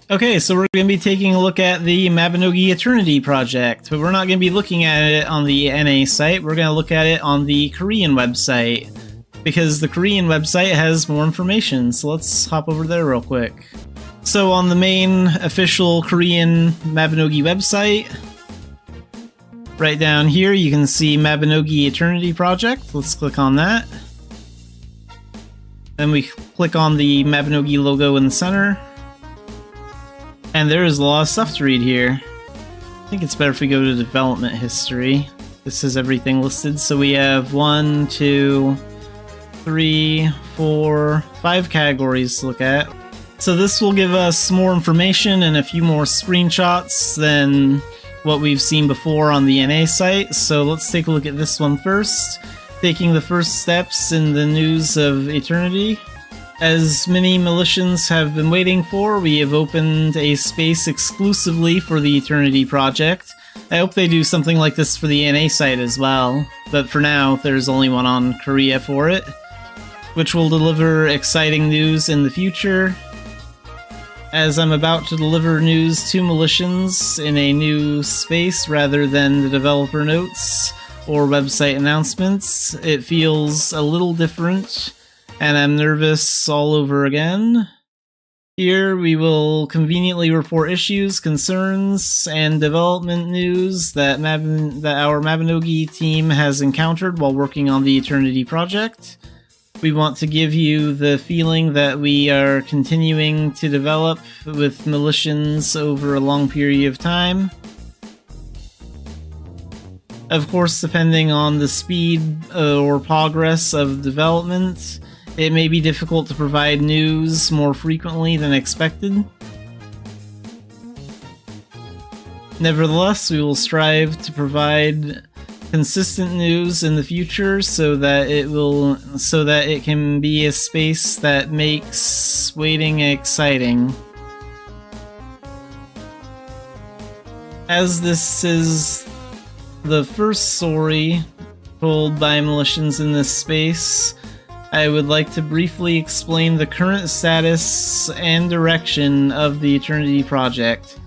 Okay, so we're going to be taking a look at the Mabinogi Eternity project, but we're not going to be looking at it on the NA site, we're going to look at it on the Korean website, because the Korean website has more information, so let's hop over there real quick. So on the main official Korean Mabinogi website, right down here you can see Mabinogi Eternity project, let's click on that. Then we click on the Mabinogi logo in the center. And there is a lot of stuff to read here. I think it's better if we go to development history. This is everything listed. So we have 1, 2, 3, 4, 5 categories to look at. So this will give us more information and a few more screenshots than what we've seen before on the NA site. So let's take a look at this one first. Taking the first steps in the news of Eternity. As many Militians have been waiting for, we have opened a space exclusively for the Eternity project. I hope they do something like this for the NA site as well, but for now there's only one on Korea for it, which will deliver exciting news in the future. As I'm about to deliver news to Militians in a new space rather than the developer notes or website announcements, it feels a little different. And I'm nervous all over again. Here we will conveniently report issues, concerns, and development news that our Mabinogi team has encountered while working on the Eternity project. We want to give you the feeling that we are continuing to develop with Militians over a long period of time. Of course, depending on the speed or progress of development, it may be difficult to provide news more frequently than expected. Nevertheless, we will strive to provide consistent news in the future so that it can be a space that makes waiting exciting. As this is the first story told by Militians in this space, I would like to briefly explain the current status and direction of the Eternity project.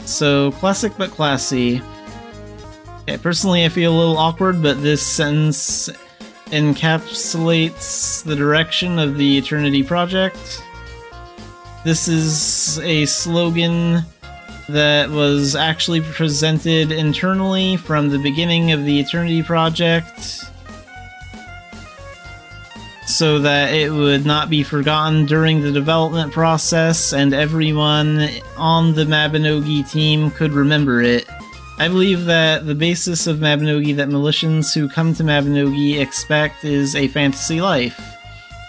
So, classic but classy. Okay, personally I feel a little awkward, but this sentence encapsulates the direction of the Eternity project. This is a slogan that was actually presented internally from the beginning of the Eternity project, so that it would not be forgotten during the development process and everyone on the Mabinogi team could remember it. I believe that the basis of Mabinogi that Militians who come to Mabinogi expect is a fantasy life.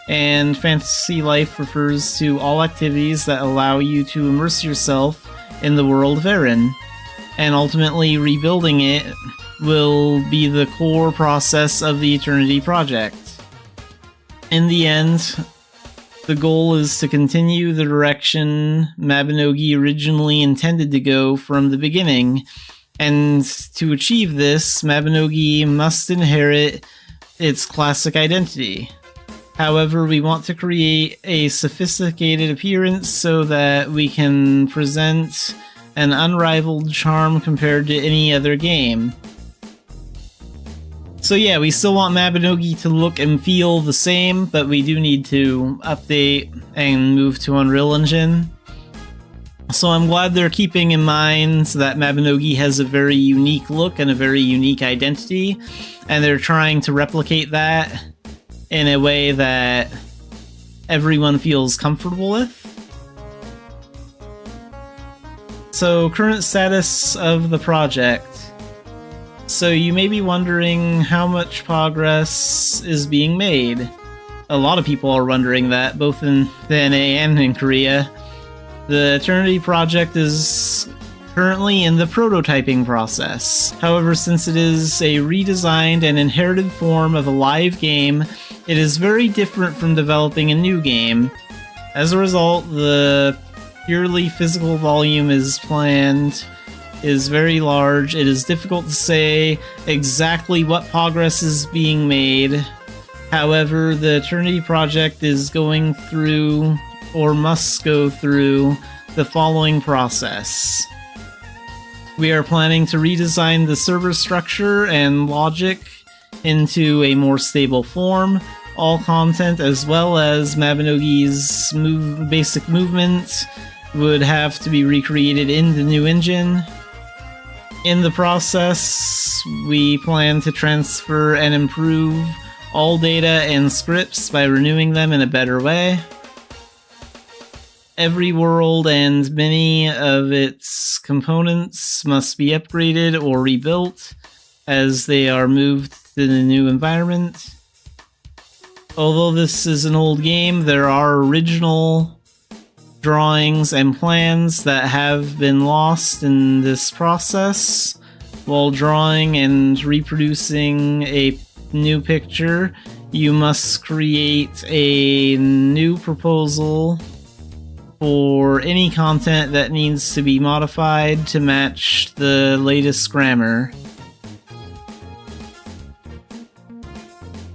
And fantasy life refers to all activities that allow you to immerse yourself in the world of Erin. And ultimately rebuilding it will be the core process of the Eternity project. In the end, the goal is to continue the direction Mabinogi originally intended to go from the beginning, and to achieve this, Mabinogi must inherit its classic identity. However, we want to create a sophisticated appearance so that we can present an unrivaled charm compared to any other game. So yeah, we still want Mabinogi to look and feel the same, but we do need to update and move to Unreal Engine. So I'm glad they're keeping in mind that Mabinogi has a very unique look and a very unique identity, and they're trying to replicate that in a way that everyone feels comfortable with. So, current status of the project. So you may be wondering how much progress is being made. A lot of people are wondering that, both in the NA and in Korea. The Eternity project is currently in the prototyping process. However, since it is a redesigned and inherited form of a live game, it is very different from developing a new game. As a result, the purely physical volume is planned is very large. It is difficult to say exactly what progress is being made. However, the Eternity project is going through, or must go through, the following process. We are planning to redesign the server structure and logic into a more stable form. All content as well as Mabinogi's basic movement would have to be recreated in the new engine. In the process, we plan to transfer and improve all data and scripts by renewing them in a better way. Every world and many of its components must be upgraded or rebuilt as they are moved to the new environment. Although this is an old game, there are original drawings and plans that have been lost in this process. While drawing and reproducing a new picture, you must create a new proposal for any content that needs to be modified to match the latest grammar.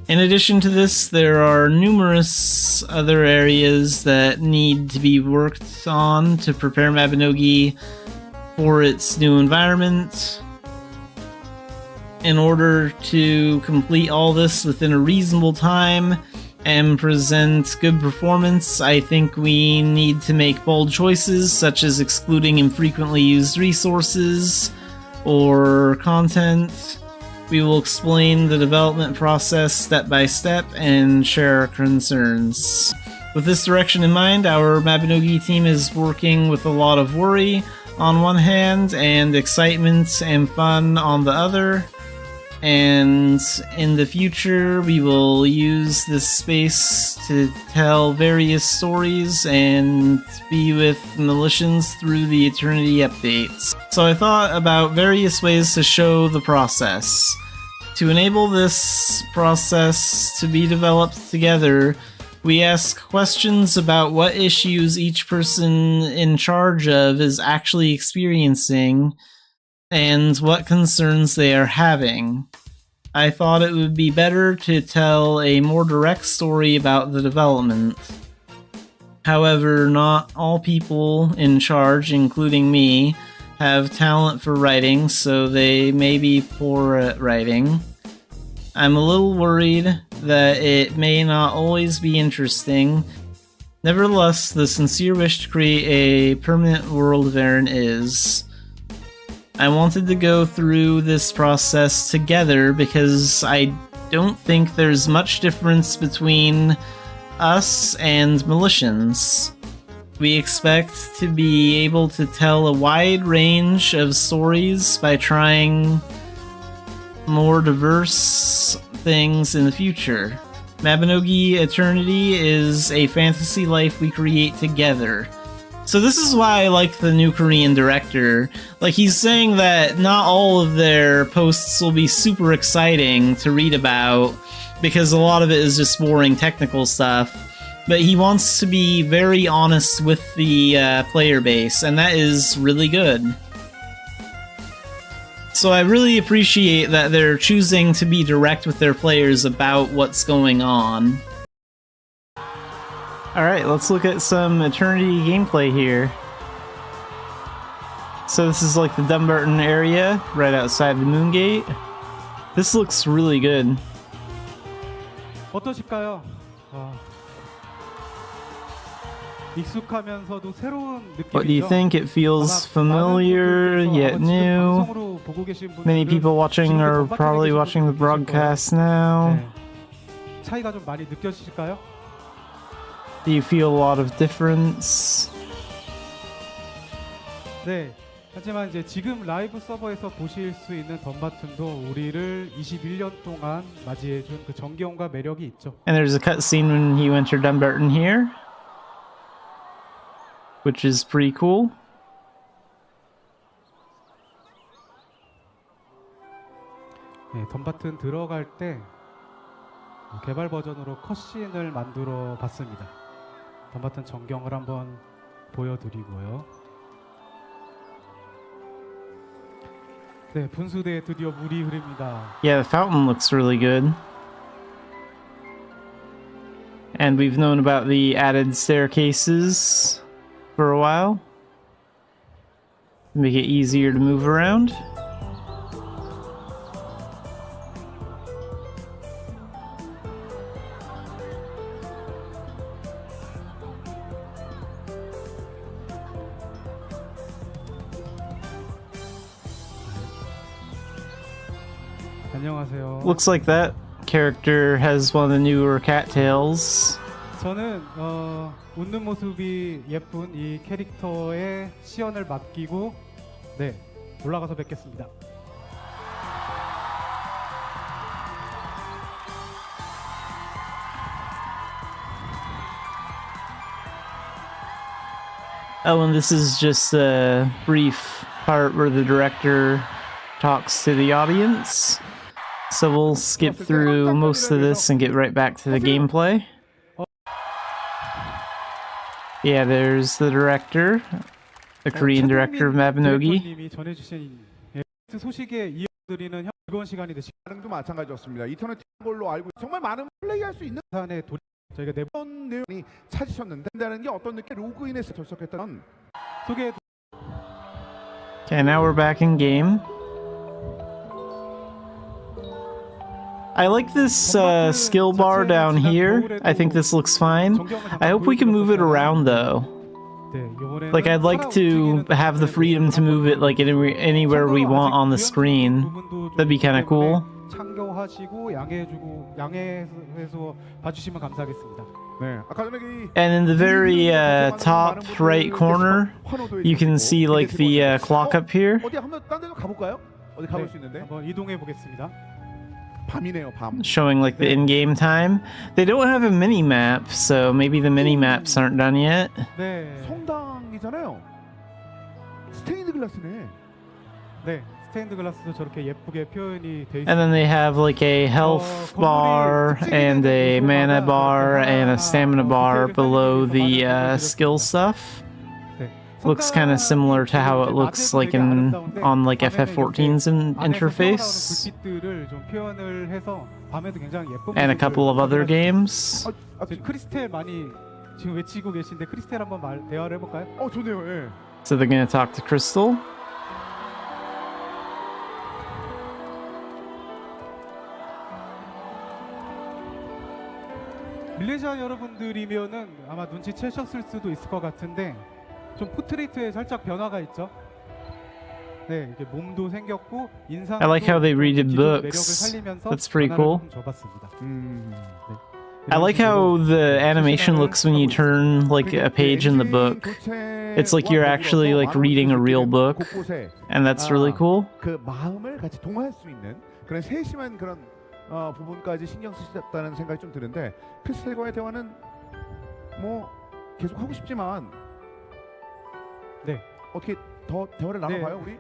In addition to this, there are numerous other areas that need to be worked on to prepare Mabinogi for its new environment. In order to complete all this within a reasonable time and present good performance, I think we need to make bold choices, such as excluding infrequently used resources or content. We will explain the development process step by step and share our concerns. With this direction in mind, our Mabinogi team is working with a lot of worry on one hand and excitement and fun on the other. And in the future, we will use this space to tell various stories and be with Militians through the Eternity updates. So I thought about various ways to show the process. To enable this process to be developed together, we ask questions about what issues each person in charge of is actually experiencing and what concerns they are having. I thought it would be better to tell a more direct story about the development. However, not all people in charge, including me, have talent for writing, so they may be poor at writing. I'm a little worried that it may not always be interesting. Nevertheless, the sincere wish to create a permanent world of Aaron is. I wanted to go through this process together because I don't think there's much difference between us and Militians. We expect to be able to tell a wide range of stories by trying more diverse things in the future. Mabinogi Eternity is a fantasy life we create together. So this is why I like the new Korean director. Like, he's saying that not all of their posts will be super exciting to read about, because a lot of it is just boring technical stuff. But he wants to be very honest with the player base, and that is really good. So I really appreciate that they're choosing to be direct with their players about what's going on. Alright, let's look at some Eternity gameplay here. So this is like the Dumbarton area, right outside the Moongate. This looks really good. 어떠실까요? 익숙하면서도 새로운 느낌이죠. What do you think? It feels familiar yet new. Many people watching are probably watching the broadcast now. 차이가 좀 많이 느껴지실까요? Do you feel a lot of difference? 네. 하지만 이제 지금 라이브 서버에서 보실 수 있는 덤바튼도 우리를 21년 동안 맞이해준 그 정겨움과 매력이 있죠. And there's a cutscene when you enter Dumbarton here, which is pretty cool. 네, 덤바튼 들어갈 때 개발 버전으로 컷신을 만들어 봤습니다. 덤바튼 전경을 한번 보여드리고요. 네, 분수대에 드디어 물이 흐릅니다. Yeah, the fountain looks really good. And we've known about the added staircases for a while. make it easier to move around. 안녕하세요. Looks like that character has one of the newer cattails. 저는 웃는 모습이 예쁜 이 캐릭터의 시연을 맡기고 네 올라가서 뵙겠습니다. Oh, and this is just a brief part where the director talks to the audience. So we'll skip through most of this and get right back to the gameplay. Yeah, there's the director, the Korean director of Mabinogi. 님이 전해주신 소식에 이어드리는 즐거운 시간이 되시길 반응도 마찬가지였습니다. 인터넷 걸로 알고 정말 많은 플레이할 수 있는 산에 저희가 네 그런 내용이 찾으셨는데 한다는 게 어떤 느낌 로그인해서 접속했던 소개. Okay, now we're back in game. I like this skill bar down here. I think this looks fine. I hope we can move it around though. Like, I'd like to have the freedom to move it like anywhere we want on the screen. That'd be kind of cool. 참고하시고 양해해서 봐주시면 감사하겠습니다. 네. 아까 전에 그 And in the very top right corner, you can see like the clock up here. 어디 한번 딴 데로 가볼까요? 어디 가볼 수 있는데? 한번 이동해 보겠습니다. 밤이네요, 밤. Showing like the in-game time. They don't have a mini-map, so maybe the mini-maps aren't done yet. 네. 성당이잖아요. 스테인드 글라스네. 네. 스테인드 글라스도 저렇게 예쁘게 표현이 돼 있습니다. And then they have like a health bar and a mana bar and a stamina bar below the skill stuff. Looks kind of similar to how it looks like on like FF14's interface. And a couple of other games. 크리스텔 많이 지금 외치고 계신데 크리스텔 한번 대화를 해볼까요? 좋네요. 예. So they're gonna talk to Crystal. 밀레시아 여러분들이면은 아마 눈치채셨을 수도 있을 것 같은데 좀 포트레이트에 살짝 변화가 있죠. 네, 이게 몸도 생겼고 인상도 I like how they redid 기존 매력을 books. 살리면서 That's pretty 변화를 cool. 좀 줘봤습니다. 네. I like how the animation looks when you turn like a page in the book. It's like you're actually like reading a real book, and that's really cool. 그 마음을 같이 동화할 수 있는 그런 세심한 그런 부분까지 신경 쓰셨다는 생각이 좀 드는데 크리스텔과의 대화는 뭐 계속 하고 싶지만 네. 어떻게 더 대화를 나눠봐요 우리?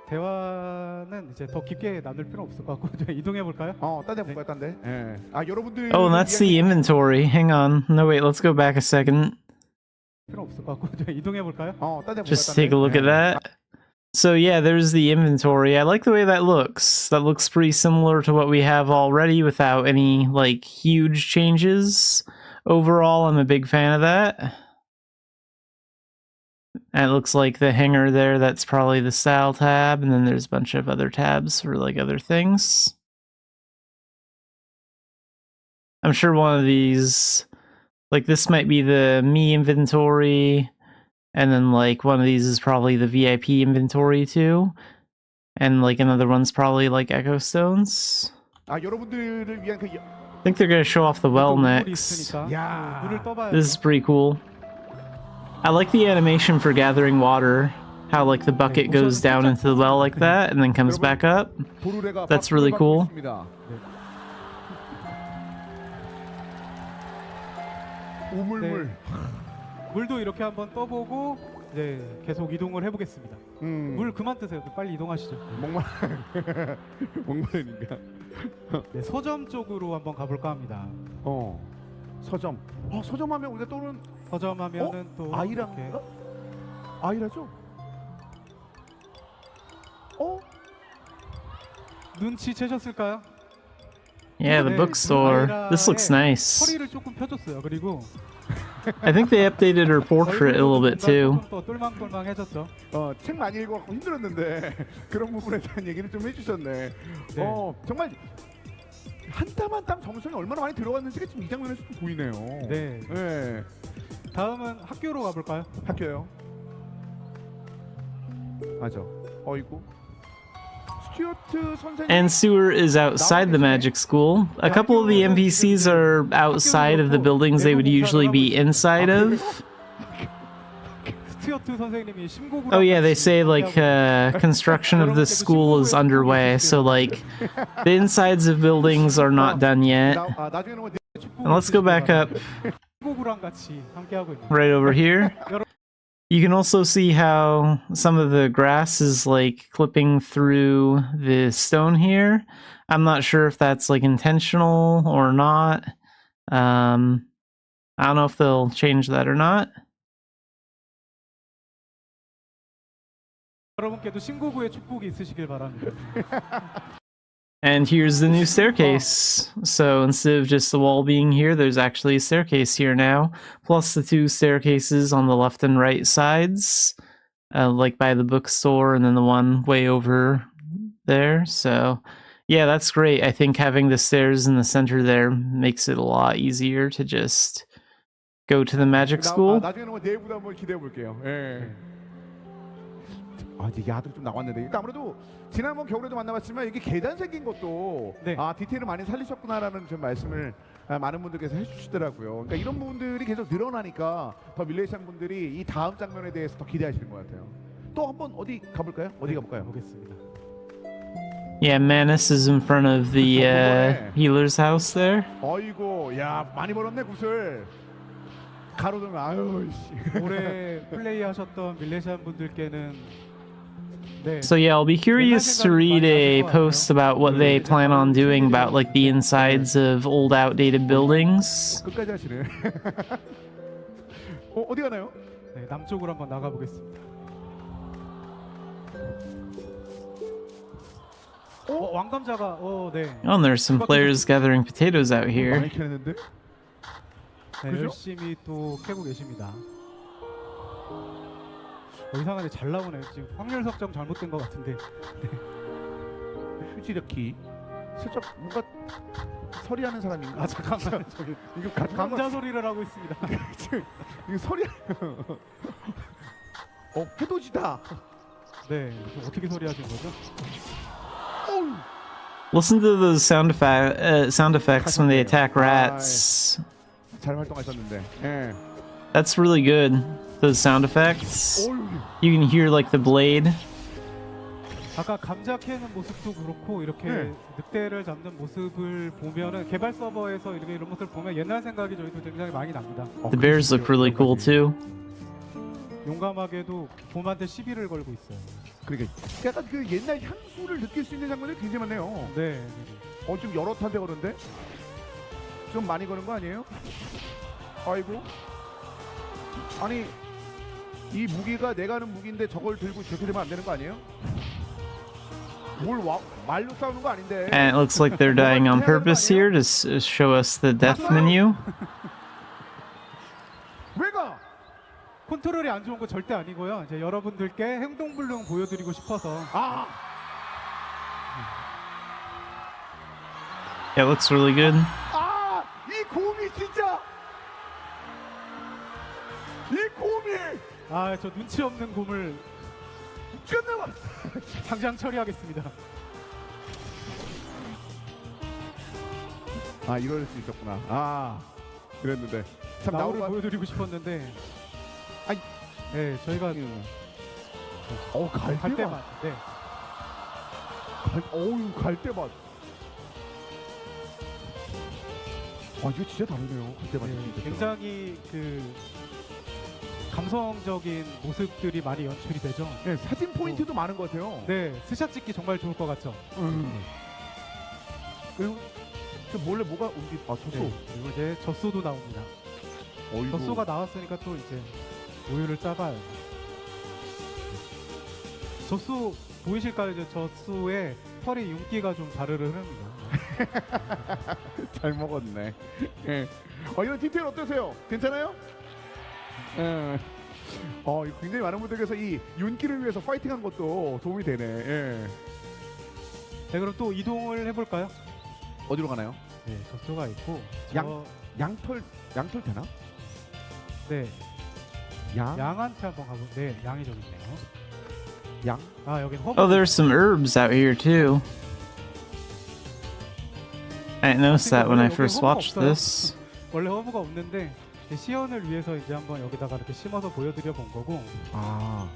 대화는 이제 더 깊게 나눌 필요 없을 것 같고 이동해 볼까요? 딴 데 볼까요, 딴 데? 예. 여러분들. Oh, and that's the inventory. Hang on. No, wait. Let's go back a second. 필요 없을 것 같고 이동해 볼까요? 딴 데 볼까요? Just take a look at that. So yeah, there's the inventory. I like the way that looks. That looks pretty similar to what we have already without any like huge changes. Overall, I'm a big fan of that. And it looks like the hanger there, that's probably the style tab, and then there's a bunch of other tabs for like other things. I'm sure one of these, like this might be the me inventory, and then like one of these is probably the VIP inventory too, and like another one's probably like Echo Stones. 여러분들을 위한 그 I think they're gonna show off the well next. This is pretty cool. I like the animation for gathering water. How like the bucket goes down into the well like that and then comes back up. That's really cool. 우물물. 물도 이렇게 한번 떠보고 이제 계속 이동을 해보겠습니다. 물 그만 뜨세요. 빨리 이동하시죠. 목마르니까. 네, 서점 쪽으로 한번 가볼까 합니다. 서점. 서점하면 우리가 떠오르는 서점하면은 또 아이라인가? 아이라죠? 눈치 채셨을까요? Yeah, the bookstore. This looks nice. 허리를 조금 펴줬어요. 그리고 I think they updated her portrait a little bit too. 또 똘망똘망해졌죠. 책 많이 읽어갖고 힘들었는데 그런 부분에 대한 얘기를 좀 해주셨네. 네. 정말 한 땀 한 땀 정성이 얼마나 많이 들어갔는지가 지금 이 장면에서 좀 보이네요. 네. 네. 다음은 학교로 가볼까요? 학교요. 맞아. 어이구. 스튜어트 선생님. And Sewer is outside the magic school. A couple of the NPCs are outside of the buildings they would usually be inside of. 스튜어트 선생님이 심곡을 Oh yeah, they say like construction of this school is underway, so like the insides of buildings are not done yet. 나중에는 뭐 And let's go back up 심곡이랑 같이 함께하고 있는. right over here. You can also see how some of the grass is like clipping through the stone here. I'm not sure if that's like intentional or not. I don't know if they'll change that or not. 여러분께도 신고구의 축복이 있으시길 바랍니다. And here's the new staircase. So instead of just the wall being here, there's actually a staircase here now. Plus the two staircases on the left and right sides. Like by the bookstore and then the one way over there. So yeah, that's great. I think having the stairs in the center there makes it a lot easier to just go to the magic school. 나중에는 뭐 내부도 한번 기대해 볼게요. 예. 이제 야도 좀 나왔는데 일단 아무래도 지난번 겨울에도 만나봤지만 이게 계단 생긴 것도 네. 디테일을 많이 살리셨구나라는 좀 말씀을 많은 분들께서 해주시더라고요. 그러니까 이런 부분들이 계속 늘어나니까 더 밀레이션 분들이 이 다음 장면에 대해서 더 기대하시는 것 같아요. 또 한번 어디 가볼까요? 어디 가볼까요? 보겠습니다. Yeah, Manus is in front of the healer's house there. 어이고, 야 많이 벌었네 굿을. 가로등 아유 씨. 올해 플레이하셨던 밀레시안 분들께는 네. So yeah, I'll be curious to read a post about what they plan on doing about like the insides of old outdated buildings. 끝까지 하시네. 어디 가나요? 네, 남쪽으로 한번 나가 보겠습니다. 왕감자가 네. Oh, and there's some players gathering potatoes out here. 많이 캐는데? 네, 그죠? 열심히 또 캐고 계십니다. 이상하게 잘 나오네요. 지금 확률 설정 잘못된 것 같은데. 휴지력키 슬쩍 뭔가 서리하는 사람인가? 잠깐만 저기 이거 감자 소리를 하고 있습니다. 이거 서리. 해돋이다. 네, 어떻게 소리하신 거죠? Listen to those sound effects when they attack rats. 잘 활동하셨는데. 예. That's really good. Those sound effects. You can hear like the blade. 아까 감자 캐는 모습도 그렇고 이렇게 네. 늑대를 잡는 모습을 보면은 개발 서버에서 이렇게 이런 모습을 보면 옛날 생각이 저희도 굉장히 많이 납니다. The bears look really cool too. 용감하게도 봄한테 시비를 걸고 있어요. 그러니까 약간 그 옛날 향수를 느낄 수 있는 장면이 굉장히 많네요. 네. 좀 여러 탄데 거는데 좀 많이 거는 거 아니에요? 아이고. 아니 이 무기가 내가 하는 무기인데 저걸 들고 저렇게 되면 안 되는 거 아니에요? 말로 싸우는 거 아닌데. And it looks like they're dying on purpose here to show us the death menu. 왜가? 컨트롤이 안 좋은 거 절대 아니고요. 이제 여러분들께 행동불능 보여드리고 싶어서. Yeah, it looks really good. 이 곰이 진짜. 이 곰이. 저 눈치 없는 곰을 끝내봐. 당장 처리하겠습니다. 이럴 수 있었구나. 그랬는데 참 나오를 나오가 보여드리고 싶었는데. 아니. 네, 저희가 갈 때만. 네. 갈 때만. 이거 진짜 다르네요. 갈 때만. 네, 굉장히 그 감성적인 모습들이 많이 연출이 되죠. 네, 사진 포인트도 많은 것 같아요. 네, 스샷 찍기 정말 좋을 것 같죠. 그리고 몰래 뭐가 젖소. 네, 그리고 이제 젖소도 나옵니다. 어이구. 젖소가 나왔으니까 또 이제 우유를 짜봐요. 젖소 보이실까요? 이제 젖소에 털이 윤기가 좀 자르르 흐릅니다. 잘 먹었네. 예. 이런 디테일 어떠세요? 괜찮아요? 예. 이거 굉장히 많은 분들께서 이 윤기를 위해서 파이팅한 것도 도움이 되네. 예. 네, 그럼 또 이동을 해볼까요? 어디로 가나요? 네, 저수가 있고 양털 되나? 네, 양? 양한테 한번 가보. 네, 양이 좀 있네요. 양? 아, 여긴 허브. Oh, there's some herbs out here too. I didn't notice that when I first watched this. 원래 허브가 없는데 시연을 위해서 이제 한번 여기다가 이렇게 심어서 보여드려 본 거고. 아.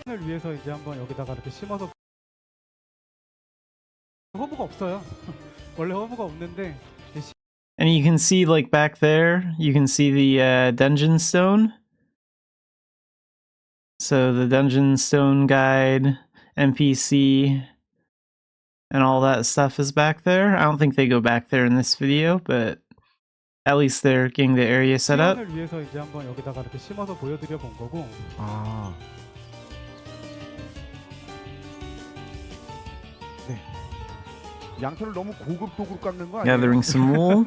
시연을 위해서 이제 한번 여기다가 이렇게 심어서. 허브가 없어요. 원래 허브가 없는데. And you can see, like, back there, you can see the dungeon stone. So the dungeon stone guide, NPC, and all that stuff is back there. I don't think they go back there in this video, but at least they're getting the area set up. 시연을 위해서 이제 한번 여기다가 이렇게 심어서 보여드려 본 거고. 아. 네. 양털을 너무 고급 도구로 깎는 거 아니에요? Gathering some wool.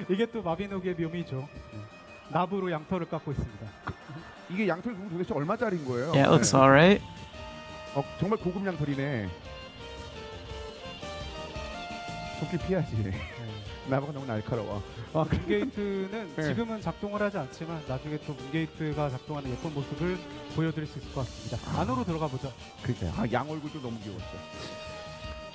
이게 또 마비노기의 묘미죠. 납으로 양털을 깎고 있습니다. 이게 양털 도대체 얼마짜리인 거예요? Yeah, it looks 네. alright. 정말 고급 양털이네. 손길 피하지. 나보고 너무 날카로워. 문게이트는 네. 지금은 작동을 하지 않지만 나중에 또 문게이트가 작동하는 예쁜 모습을 보여드릴 수 있을 것 같습니다. 안으로 들어가 보죠. 그러니까요. 양 얼굴도 너무 귀여웠어.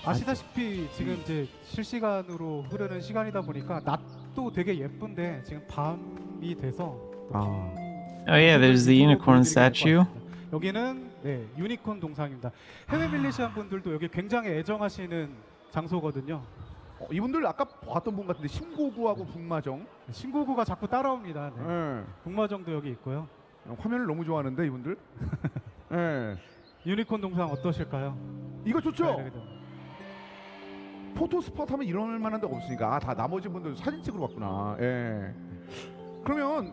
아시다시피 지금 이제 실시간으로 흐르는 시간이다 보니까 낮도 되게 예쁜데 지금 밤이 돼서 Oh yeah, there's the unicorn statue. 여기는 네, 유니콘 동상입니다. 해외 밀리시안 분들도 여기 굉장히 애정하시는 장소거든요. 이분들 아까 봤던 분 같은데 신고구하고 북마정. 신고구가 자꾸 따라옵니다. 네. 네. 북마정도 여기 있고요. 화면을 너무 좋아하는데 이분들. 네. 유니콘 동상 어떠실까요? 이거 좋죠? 네, 포토 스팟 하면 이럴 만한 데가 없으니까 다 나머지 분들 사진 찍으러 왔구나. 예. 그러면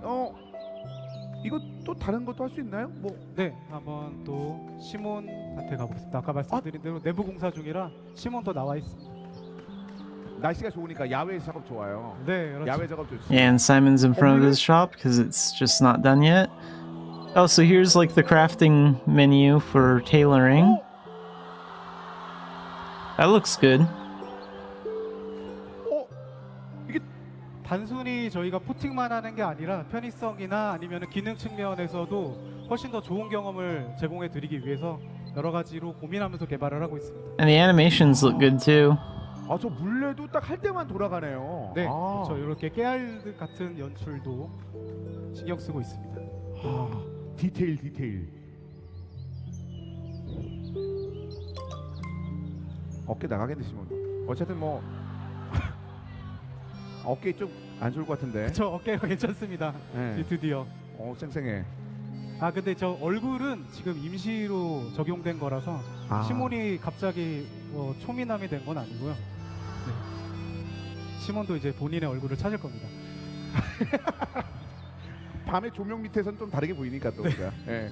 이거 또 다른 것도 할 수 있나요? 뭐 네, 한번 또 시몬한테 가보겠습니다. 아까 말씀드린 대로 내부 공사 중이라 시몬도 나와 있습니다. 날씨가 좋으니까 야외 작업 좋아요. 네, 그렇죠. 야외 작업 좋지. Yeah, and Simon's in front of his shop because it's just not done yet. Oh, so here's like the crafting menu for tailoring. That looks good. 이게 단순히 저희가 포팅만 하는 게 아니라 편의성이나 아니면 기능 측면에서도 훨씬 더 좋은 경험을 제공해 드리기 위해서 여러 가지로 고민하면서 개발을 하고 있습니다. And the animations look good too. 저 물레도 딱 할 때만 돌아가네요. 네, 그렇죠. 이렇게 깨알 같은 연출도 신경 쓰고 있습니다. 디테일. 어깨 나가겠네 시몬. 어쨌든 뭐 어깨 좀 안 좋을 것 같은데. 저 어깨가 괜찮습니다. 네. 드디어. 쌩쌩해. 근데 저 얼굴은 지금 임시로 적용된 거라서 시몬이 갑자기 초미남이 된 건 아니고요. 네. 시몬도 이제 본인의 얼굴을 찾을 겁니다. 밤에 조명 밑에서는 좀 다르게 보이니까 또 우리가. 네.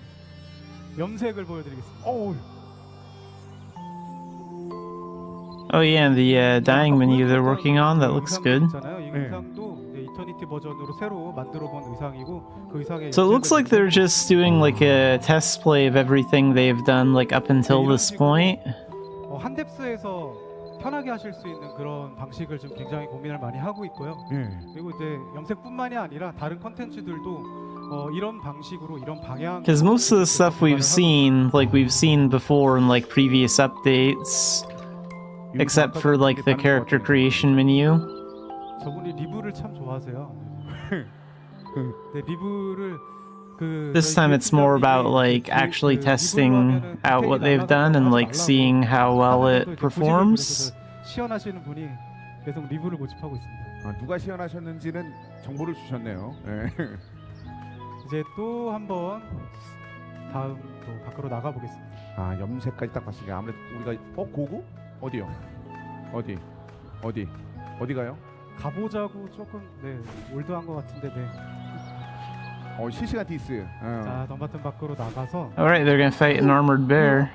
염색을 보여드리겠습니다. Oh yeah, and the dyeing menu they're working on, that looks good. 이 의상도 이제 이터니티 버전으로 새로 만들어본 의상이고 그 의상에 So it looks like they're just doing like a test play of everything they've done like up until this point. 한뎁스에서 편하게 하실 수 있는 그런 방식을 지금 굉장히 고민을 많이 하고 있고요. 그리고 이제 염색뿐만이 아니라 다른 컨텐츠들도 이런 방식으로 이런 방향. Because most of the stuff we've seen before in like previous updates, except for like the character creation menu. 저분이 리뷰를 참 좋아하세요. 네, 리뷰를 This time it's more about like actually testing out what they've done and like seeing how well it performs. 시연하시는 분이 계속 리뷰를 고집하고 있습니다. 누가 시연하셨는지는 정보를 주셨네요. 네. 이제 또 한번 다음 또 밖으로 나가 보겠습니다. 염색까지 딱 봤으니까 아무래도 우리가 고구? 어디요? 어디 가요? 가보자고 조금 올드한 것 같은데 실시간 디스. 자, 덤바튼 밖으로 나가서 Alright, they're gonna fight an armored bear.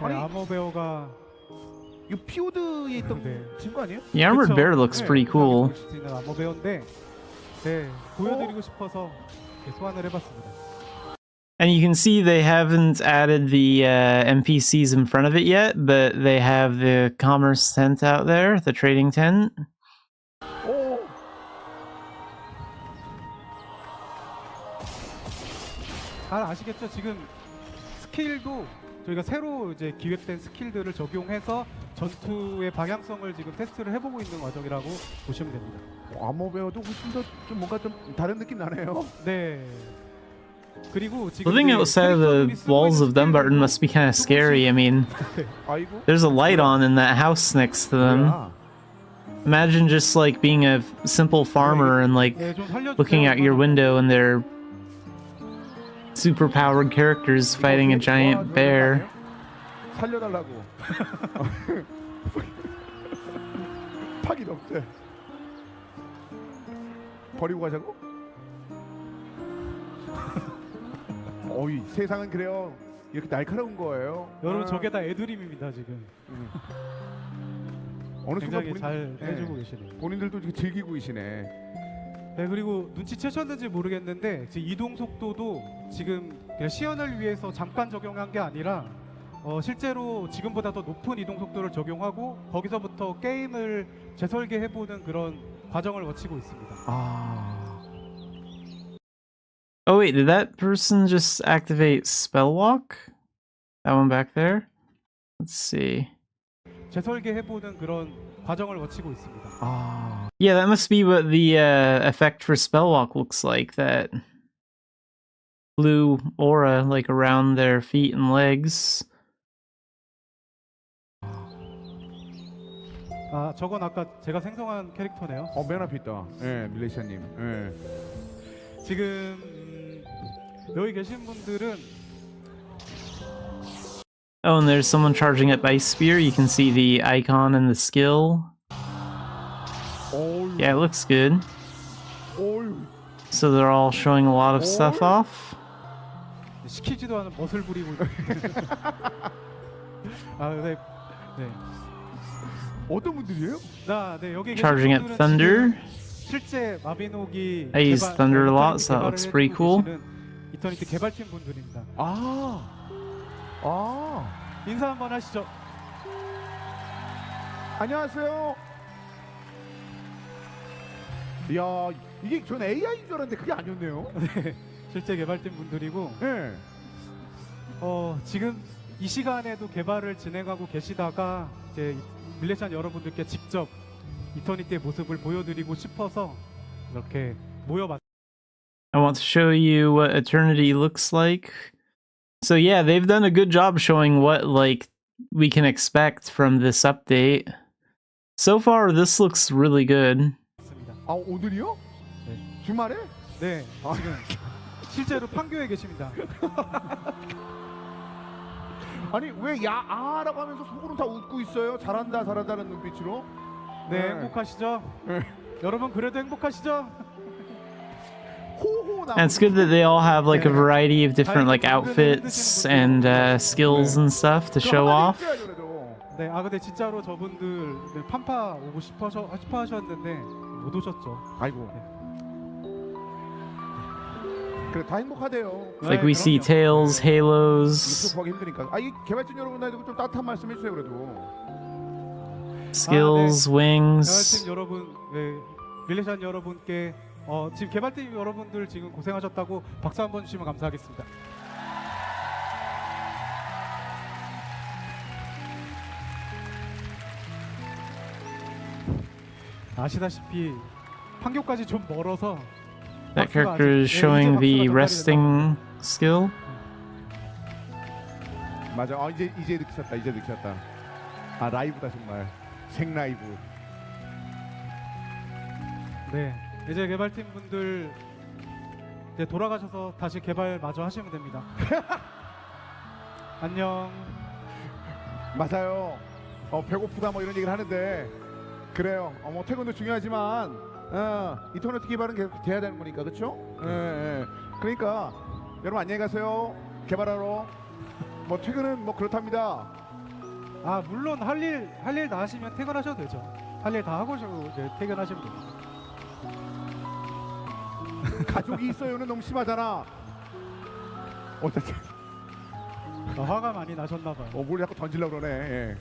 아머베어가 이거 피오드에 있던 네. 친구 아니에요? The armored 그쵸? bear looks 네, pretty cool. 볼수 있는 암호배우인데 네, 보여드리고 싶어서 소환을 해봤습니다. And you can see they haven't added the NPCs in front of it yet, but they have the commerce tent out there, the trading tent. 오. 잘 아시겠죠? 지금 스킬도 저희가 새로 이제 기획된 스킬들을 적용해서 전투의 방향성을 지금 테스트를 해보고 있는 과정이라고 보시면 됩니다. 암호배우도 훨씬 더 좀 뭔가 좀 다른 느낌 나네요. 네. 그리고 지금 Living outside of the walls of Dumbarton must be kind of scary. I mean, 아이고. there's a light on in that house next to them. 뭐야. Imagine just like being a simple farmer and like 네, 좀 살려주세요. looking out your window and they're superpowered characters fighting a giant bear. 살려달라고. 파기 없대. 버리고 가자고? 어이 세상은 그래요. 이렇게 날카로운 거예요. 여러분 저게 다 애드림입니다 지금. 어느 순간 굉장히 잘 해주고 계시네요. 본인들도 이렇게 즐기고 계시네. 네, 그리고 눈치채셨는지 모르겠는데 지금 이동 속도도 지금 그냥 시연을 위해서 잠깐 적용한 게 아니라 실제로 지금보다 더 높은 이동 속도를 적용하고 거기서부터 게임을 재설계해보는 그런 과정을 거치고 있습니다. 아. Oh wait, did that person just activate Spellwalk? That one back there? Let's see. 재설계해보는 그런 과정을 거치고 있습니다. 아. Yeah, that must be what the effect for Spellwalk looks like. That blue aura like around their feet and legs. 아, 저건 아까 제가 생성한 캐릭터네요. 맨 앞에 있다. 예, 밀레시아님. 예. 지금 여기 계신 분들은 Oh, and there's someone charging up Ice Spear. You can see the icon and the skill. 어유. Yeah, it looks good. 어유. So they're all showing a lot of stuff off. 시키지도 않은 멋을 부리고 있는. 아, 네. 네. 어떤 분들이에요? 네, 여기 계신 Charging up 분들은 Thunder. 지금 실제 마비노기 I use Thunder a lot, so that looks pretty cool. 이터니티 개발팀 분들입니다. 아. 인사 한번 하시죠. 안녕하세요. 이야, 이게 전 AI인 줄 알았는데 그게 아니었네요. 네, 실제 개발팀 분들이고 네. 지금 이 시간에도 개발을 진행하고 계시다가 이제 밀레시안 여러분들께 직접 이터니티의 모습을 보여드리고 싶어서 이렇게 모여봤습니다. I want to show you what Eternity looks like. So yeah, they've done a good job showing what like we can expect from this update. So far, this looks really good. 아, 오늘이요? 네. 주말에? 네, 지금 실제로 판교에 계십니다. 아니 왜 야아라고 하면서 속으로 다 웃고 있어요? 잘한다 잘한다는 눈빛으로. 네, 행복하시죠? 네. 여러분 그래도 행복하시죠? 호호 나. And it's good that they all have like a variety of different like outfits and skills and stuff to show off. 네, 근데 진짜로 저분들 판파 오고 싶어 하셨는데 못 오셨죠. 아이고. 그래 다 행복하대요. Like we see tails, halos, 보기 힘드니까. 이 개발진 여러분들도 좀 따뜻한 말씀 해주세요 그래도. skills, wings. 개발팀 여러분, 네, 밀레시안 여러분께 지금 개발팀 여러분들 지금 고생하셨다고 박수 한번 주시면 감사하겠습니다. 아시다시피 판교까지 좀 멀어서 That character is showing the resting skill. 맞아. 이제 느끼셨다. 아 라이브다 정말. 생 라이브. 네, 이제 개발팀 분들 이제 돌아가셔서 다시 개발 마저 하시면 됩니다. 안녕. 맞아요. 배고프다 뭐 이런 얘기를 하는데 그래요. 뭐 퇴근도 중요하지만 인터넷 개발은 계속 돼야 되는 거니까 그렇죠? 예. 그러니까 여러분 안녕히 가세요. 개발하러. 뭐 퇴근은 뭐 그렇답니다. 아 물론 할 일 다 하시면 퇴근하셔도 되죠. 할 일 다 하고 이제 퇴근하시면 됩니다. 가족이 있어요는 너무 심하잖아. 어떻게? 화가 많이 나셨나 봐요. 뭘 자꾸 던지려고 그러네. 예.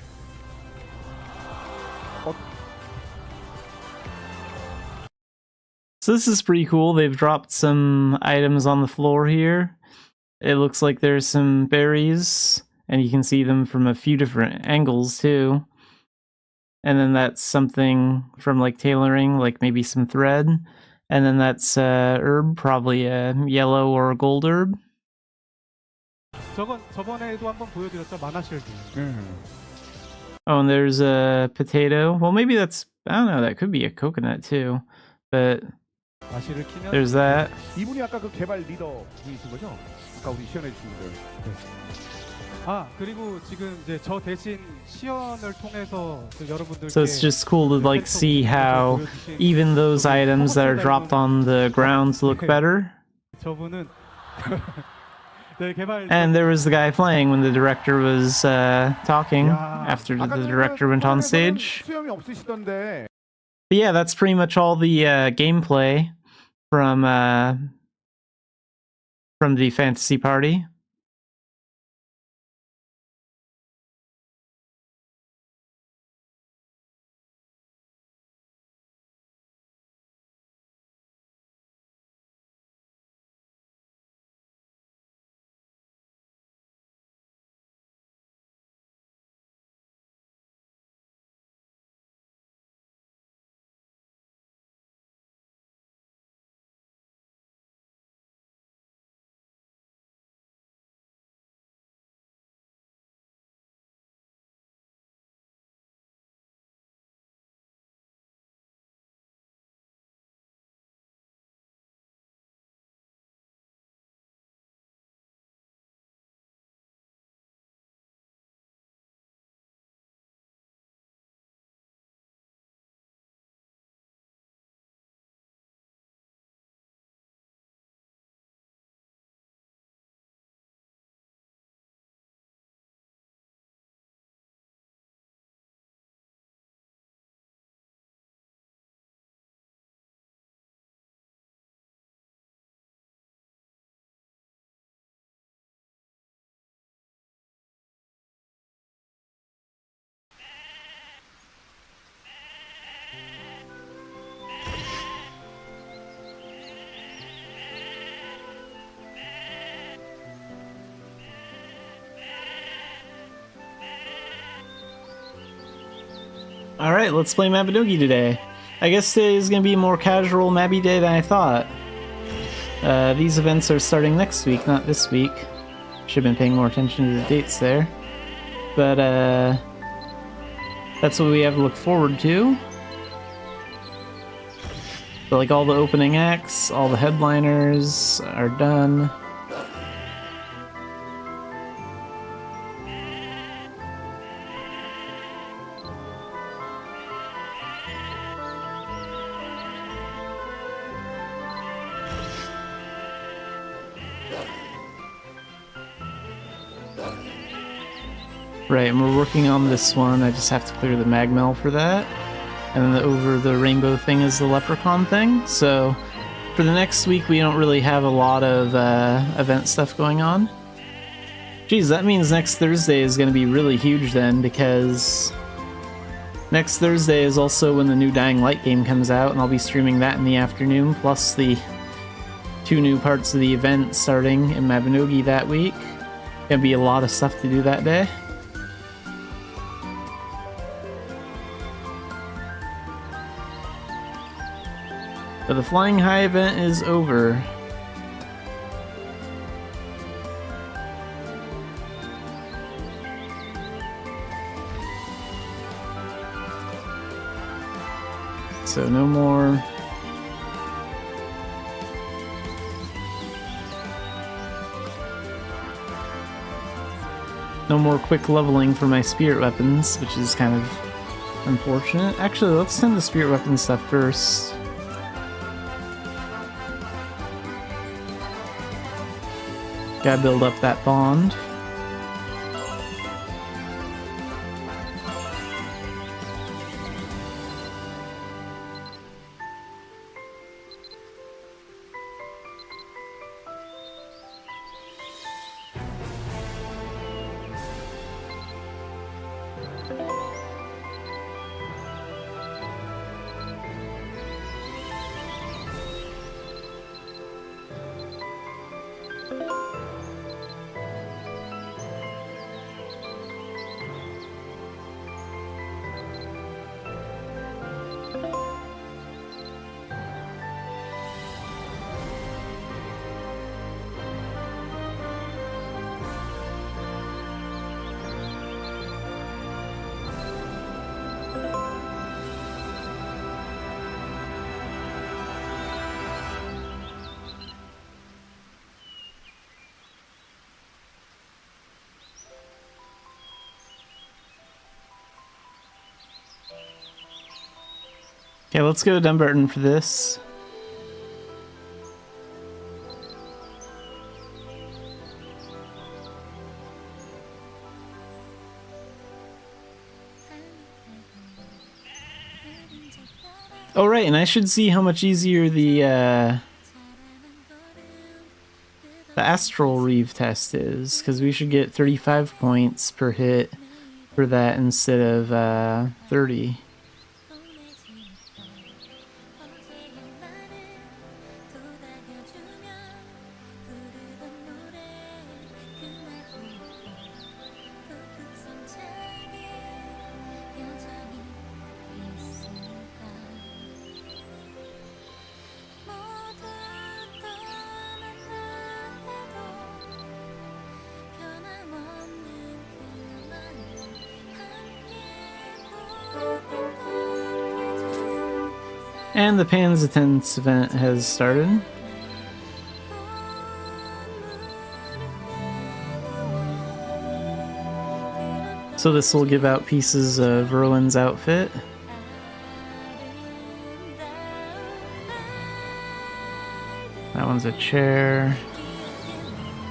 So this is pretty cool. They've dropped some items on the floor here. It looks like there's some berries, and you can see them from a few different angles too. And then that's something from like tailoring, like maybe some thread. And then that's herb, probably a yellow or a gold herb. 저번에도 한번 보여드렸죠, 마나실드. Oh, and there's a potato. Well, maybe that's, I don't know, that could be a coconut too. But 마시를 키면 there's that. 이분이 아까 그 개발 리더 분이신 거죠? 아까 우리 시연해 주신 분들. 아 그리고 지금 이제 저 대신 시연을 통해서 여러분들께 So it's just cool to like see how even those items that are dropped on the ground look better. 저분은 네, 개발 And there was the guy playing when the director was talking after the director went on stage. 수염이 없으시던데. But yeah, that's pretty much all the gameplay from the fantasy party. Alright, let's play Mabinogi today. I guess today is going to be a more casual Mabby day than I thought. These events are starting next week, not this week. Should have been paying more attention to the dates there. But, that's what we have to look forward to. But, like, all the opening acts, all the headliners are done. Right, and we're working on this one. I just have to clear the magmel for that. And then over the rainbow thing is the leprechaun thing. So for the next week, we don't really have a lot of event stuff going on. Geez, that means next Thursday is going to be really huge then, because next Thursday is also when the new Dying Light game comes out, and I'll be streaming that in the afternoon, plus the 2 new parts of the event starting in Mabinogi that week. Gonna be a lot of stuff to do that day. But the Flying High event is over. So no more. No more quick leveling for my spirit weapons, which is kind of unfortunate. Actually, let's send the spirit weapon stuff first. Gotta build up that bond. Okay, let's go to Dumbarton for this. Oh right, and I should see how much easier the Astral Reeve test is, because we should get 35 points per hit for that instead of 30. And the Pan's Attendance event has started. So this will give out pieces of Rowan's outfit. That one's a chair.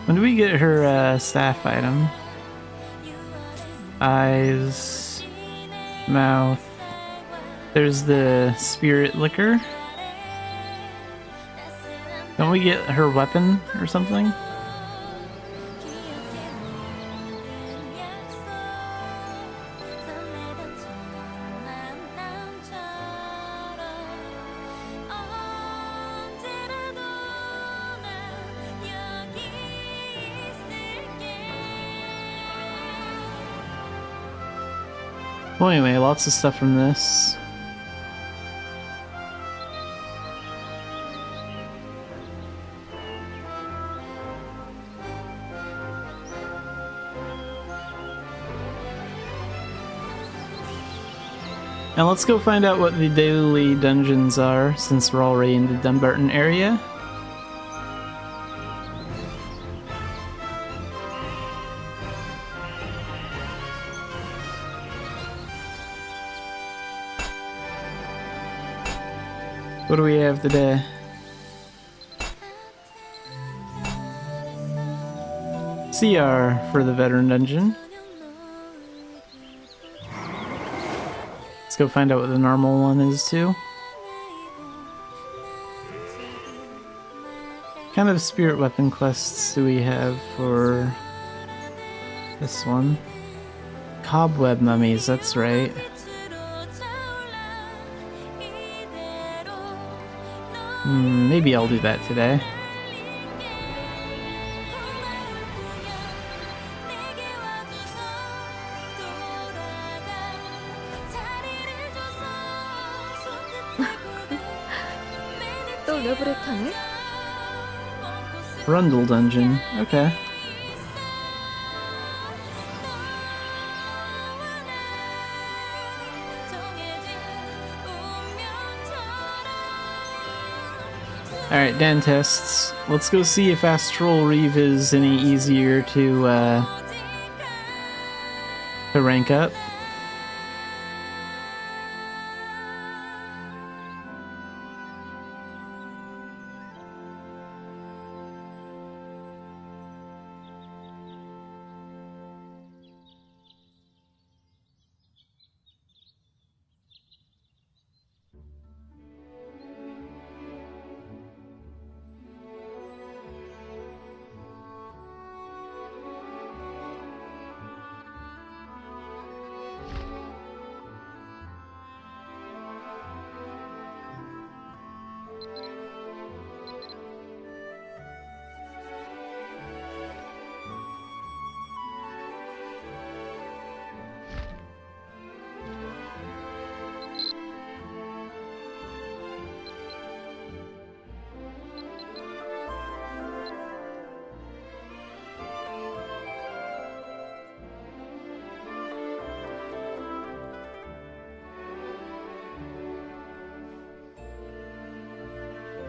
When do we get her staff item? Eyes, mouth. There's the spirit liquor. Don't we get her weapon or something? Well, anyway, lots of stuff from this. Now let's go find out what the daily dungeons are, since we're already in the Dumbarton area. What do we have today? CR for the veteran dungeon. Let's go find out what the normal one is too. What kind of spirit weapon quests do we have for this one? Cobweb mummies, that's right. Maybe I'll do that today. Rundle dungeon, okay. Alright, Dan tests. Let's go see if Astral Reeve is any easier to rank up.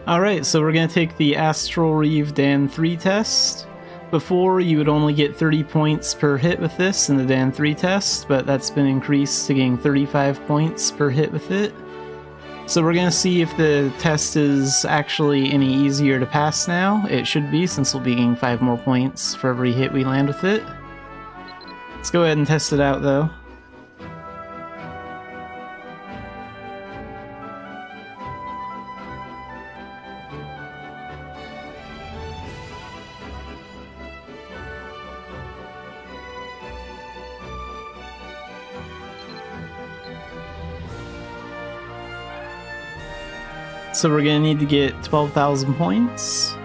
Alright, so we're going to take the Astral Reeve Dan 3 test. Before, you would only get 30 points per hit with this in the Dan 3 test, but that's been increased to getting 35 points per hit with it. So we're gonna see if the test is actually any easier to pass now. It should be, since we'll be getting 5 more points for every hit we land with it. Let's go ahead and test it out though. So we're gonna need to get 12,000 points.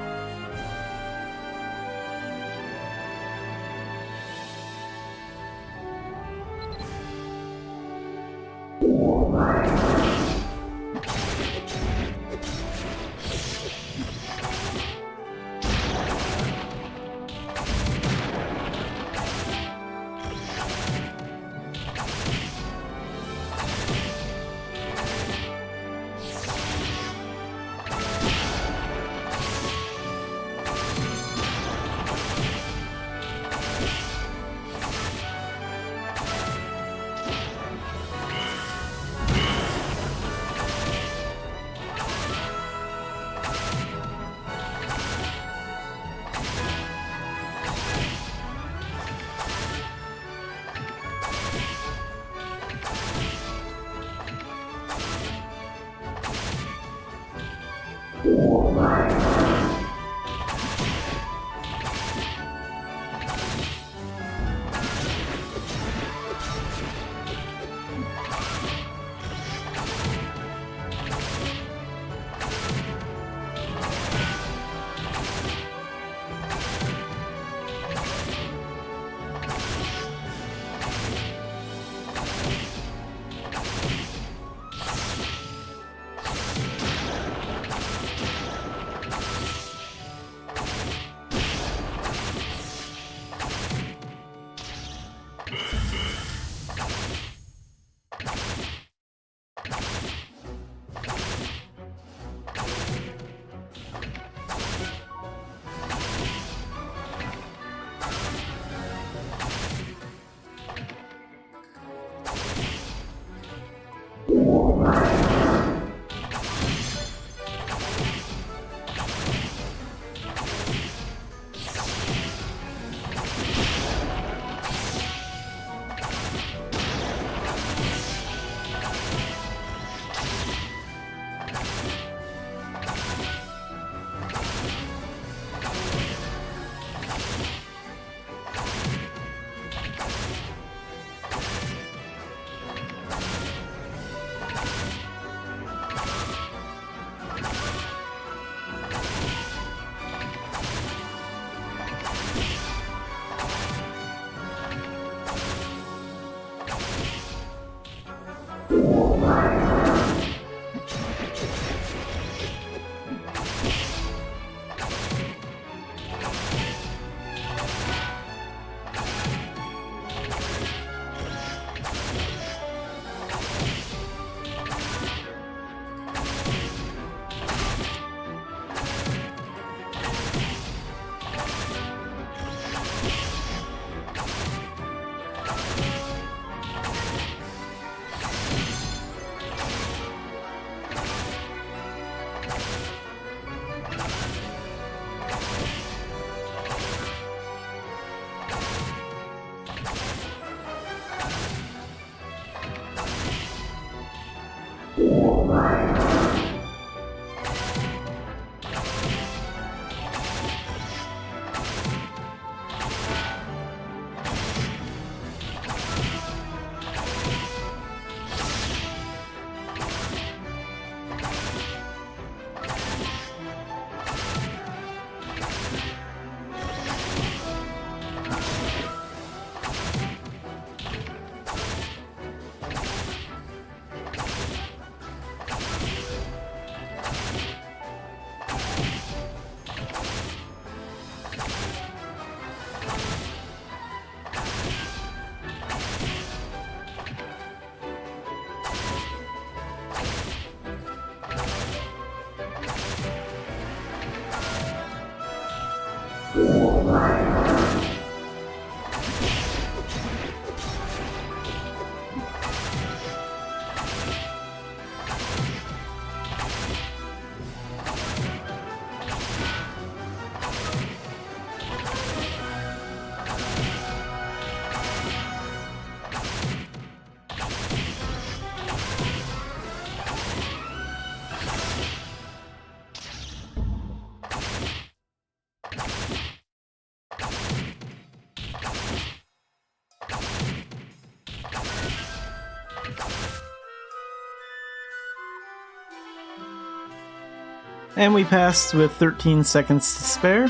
And we passed with 13 seconds to spare.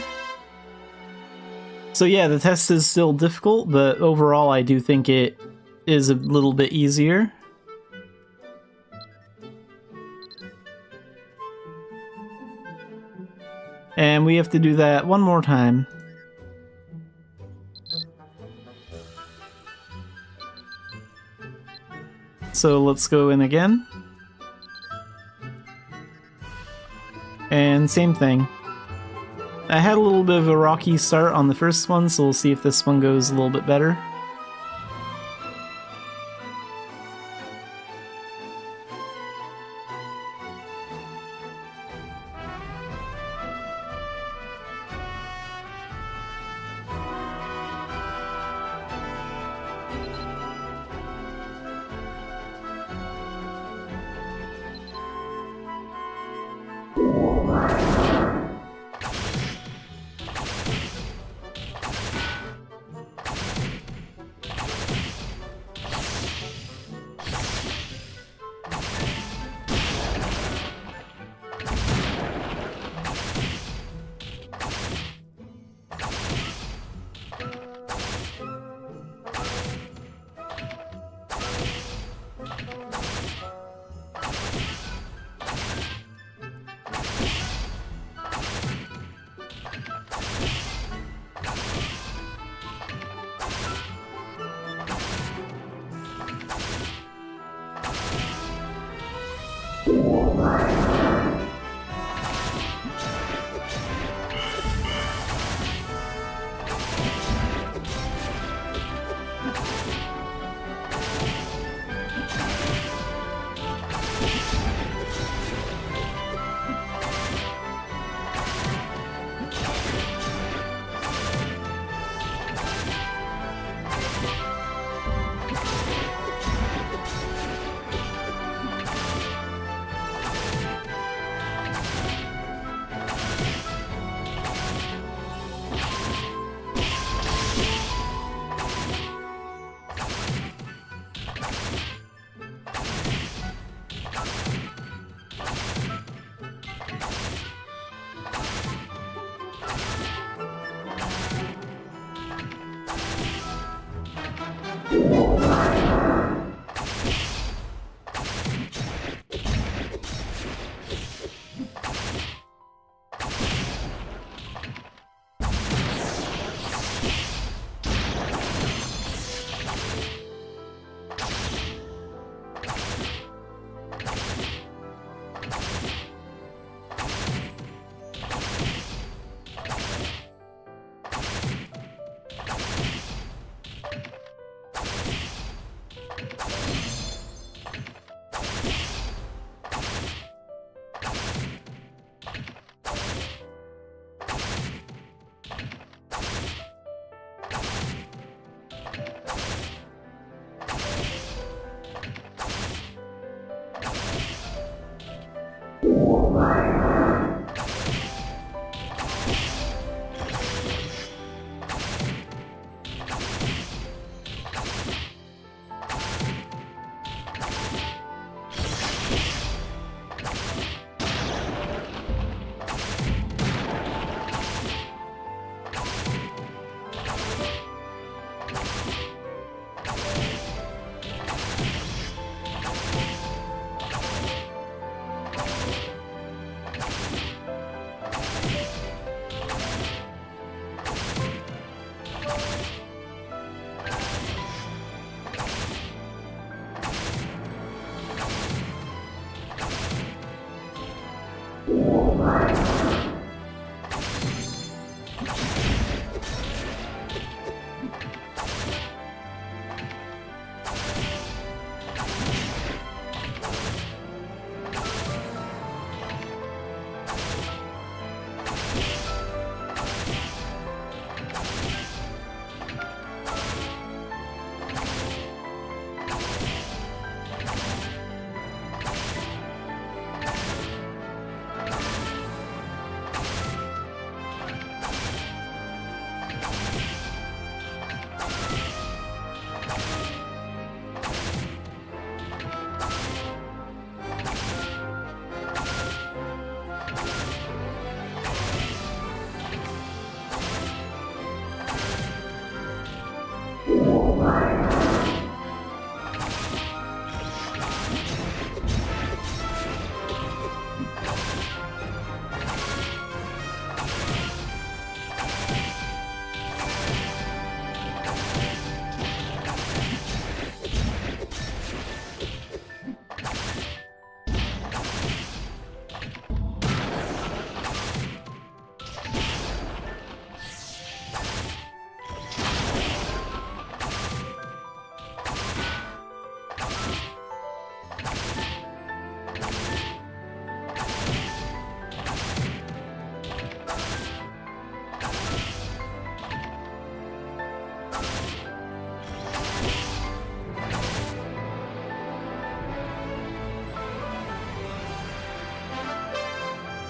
So yeah, the test is still difficult, but overall I do think it is a little bit easier. And we have to do that one more time. So let's go in again. And same thing. I had a little bit of a rocky start on the first one, so we'll see if this one goes a little bit better.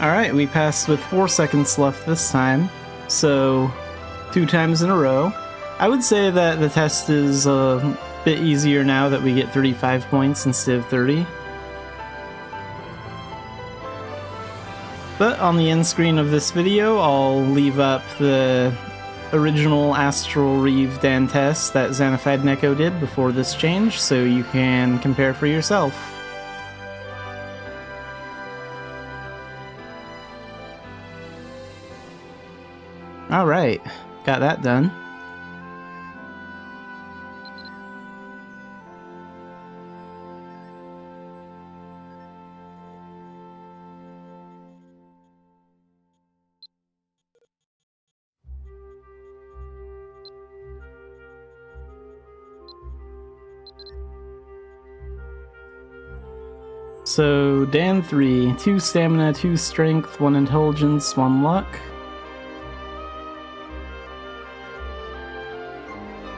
Alright, we passed with 4 seconds left this time, so 2 times in a row. I would say that the test is a bit easier now that we get 35 points instead of 30. But on the end screen of this video, I'll leave up the original Astral Reeve Dan test that Xanafiedlion did before this change, so you can compare for yourself. Alright, got that done. So, Dan 3, 2 stamina, 2 strength, 1 intelligence, 1 luck.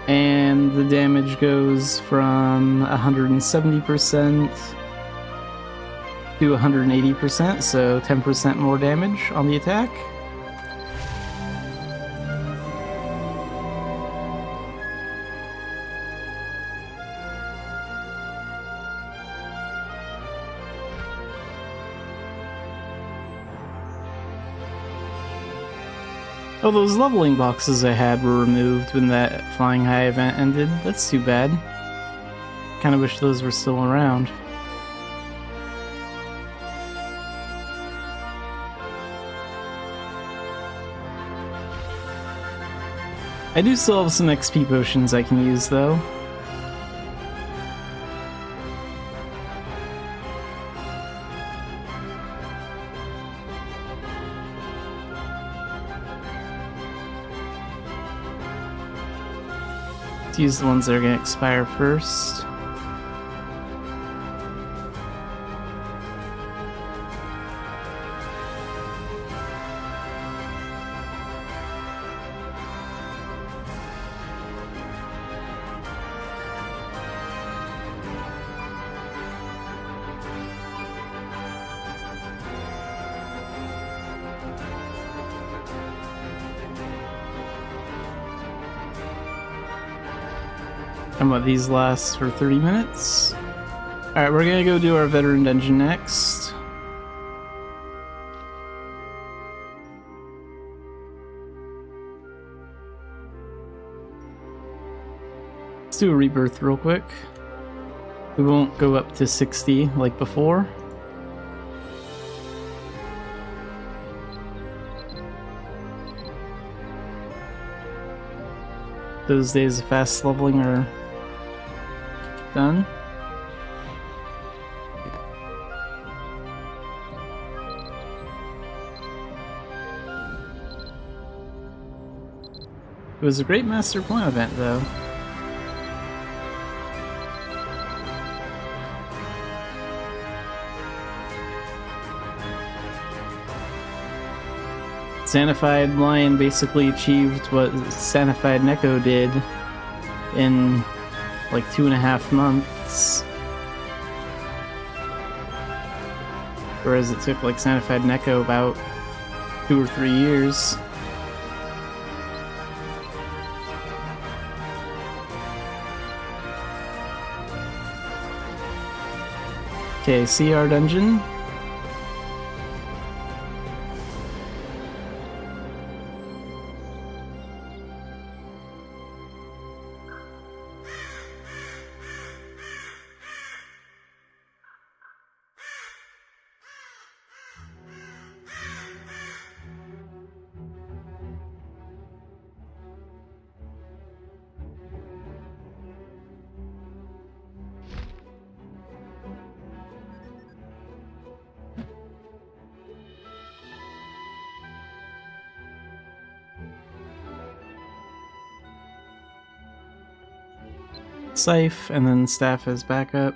And the damage goes from 170% to 180%, so 10% more damage on the attack. Oh, those leveling boxes I had were removed when that Flying High event ended. That's too bad. Kinda wish those were still around. I do still have some XP potions I can use, though. Let's use the ones that are going to expire first. And what, these last for 30 minutes? Alright, we're gonna go do our veteran dungeon next. Let's do a rebirth real quick. We won't go up to 60 like before. Those days of fast leveling are done. It was a great Master Point event, though. Xanafiedlion basically achieved what Xanafiedlion did in like 2.5 months. Whereas it took like Xanafiedlion about 2 or 3 years. Okay, CR dungeon. Scythe, and then staff as backup.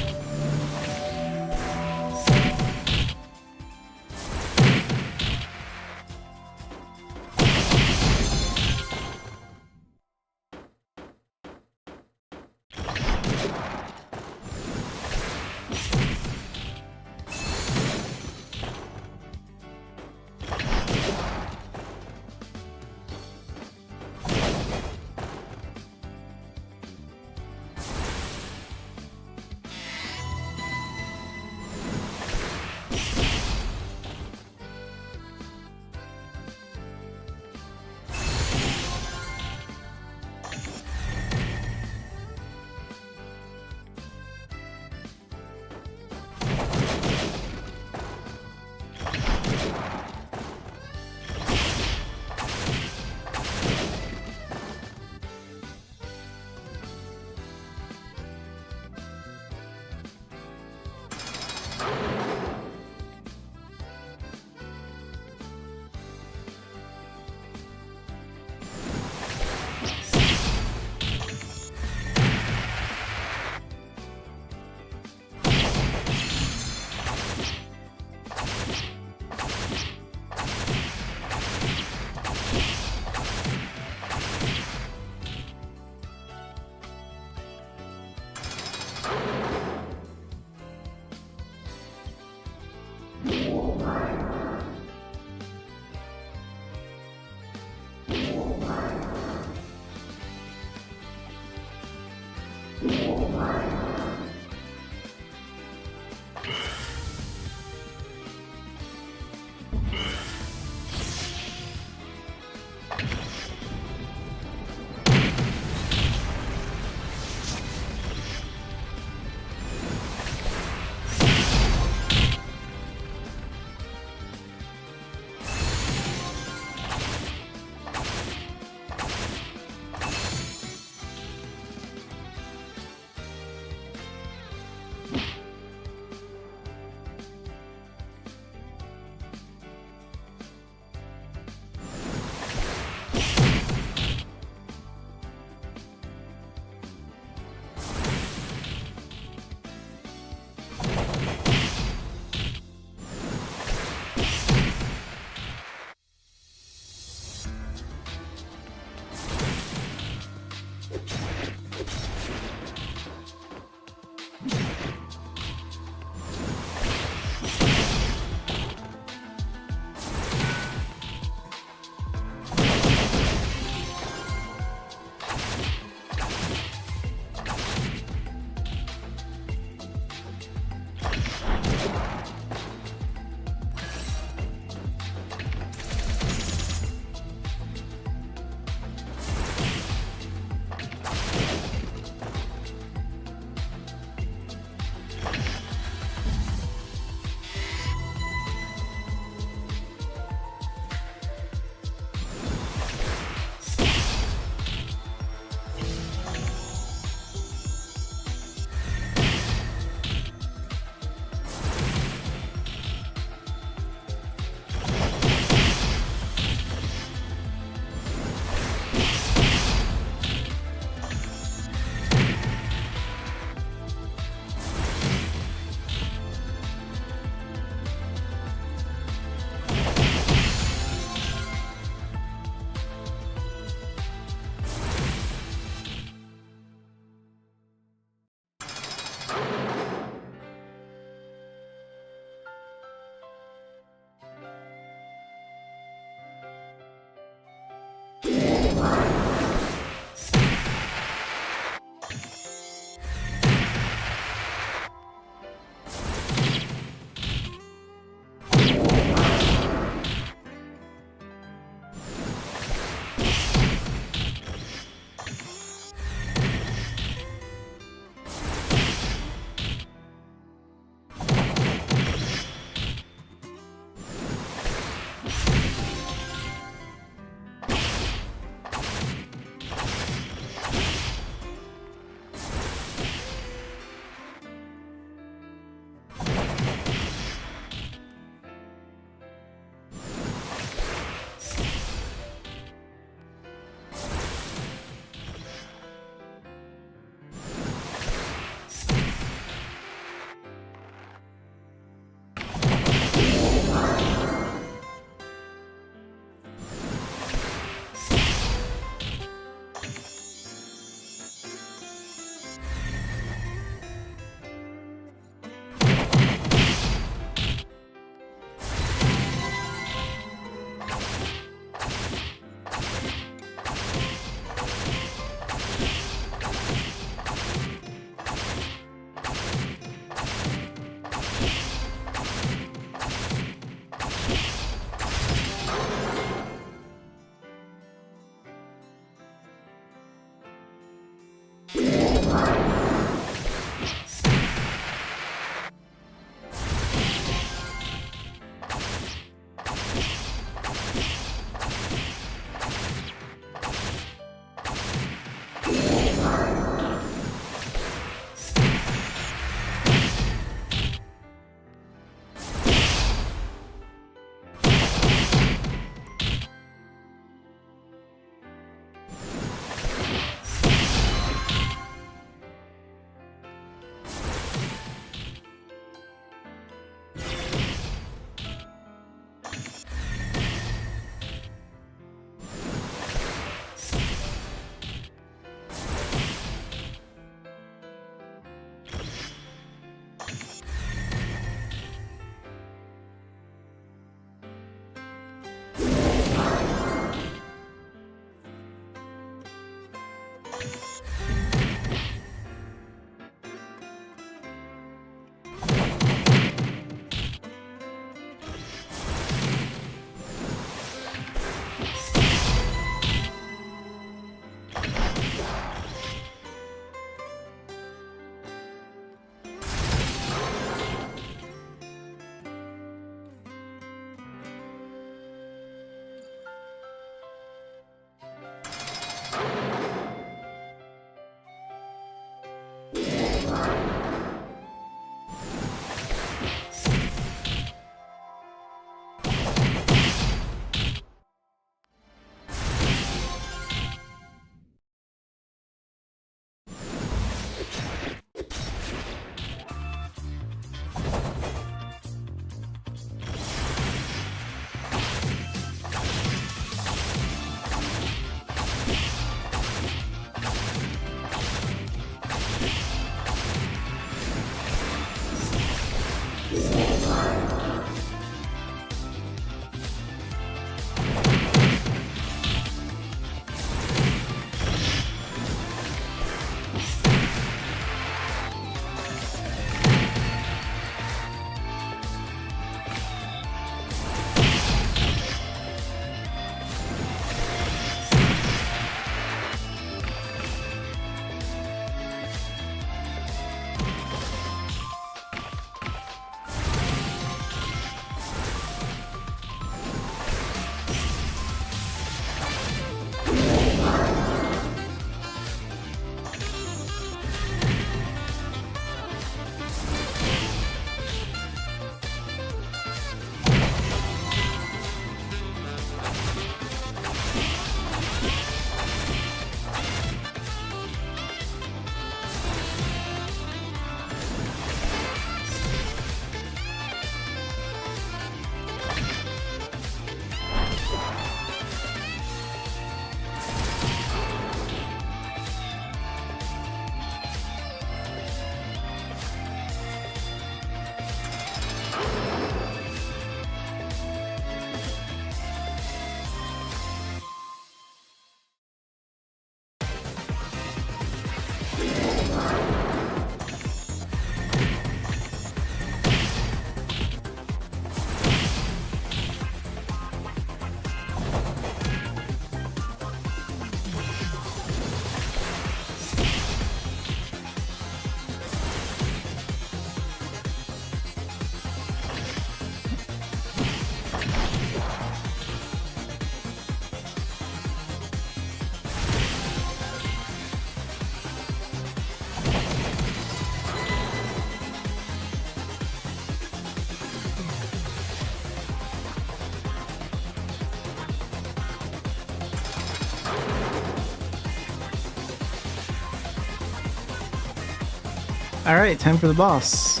Alright, time for the boss.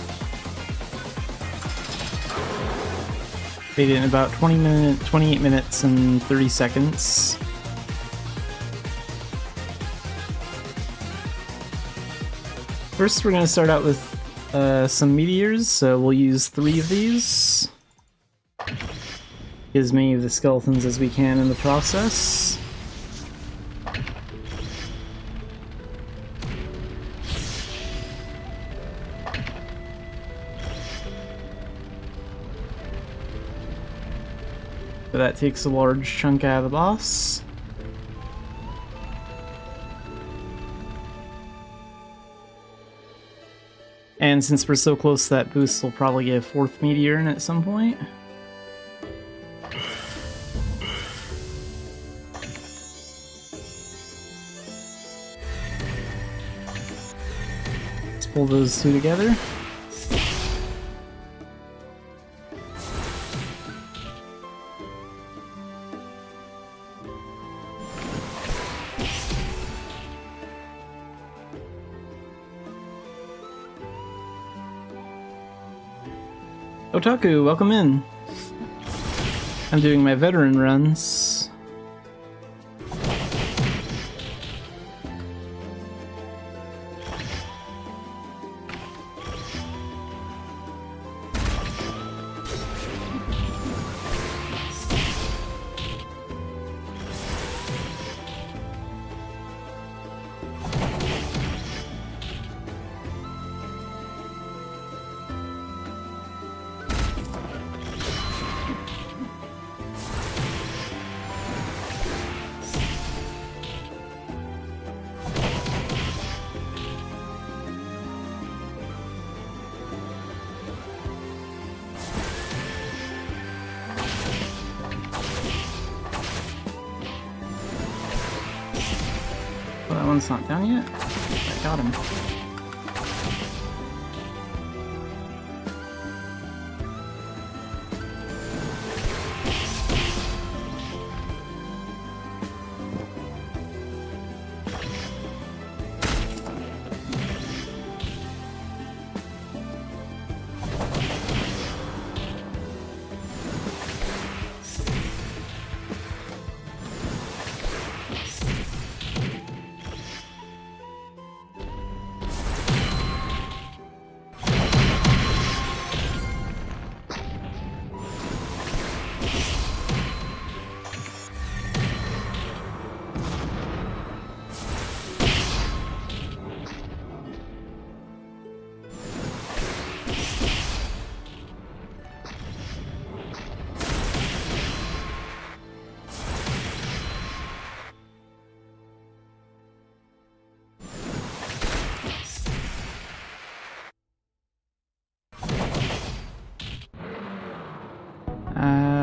Made it in about 28 minutes and 30 seconds. First, we're going to start out with some meteors, so we'll use 3 of these. Get as many of the skeletons as we can in the process. So that takes a large chunk out of the boss. And since we're so close to that boost, we'll probably get a 4th meteor in at some point. Let's pull those 2 together. Otaku, welcome in. I'm doing my veteran runs. Well, that one's not down yet. I got him.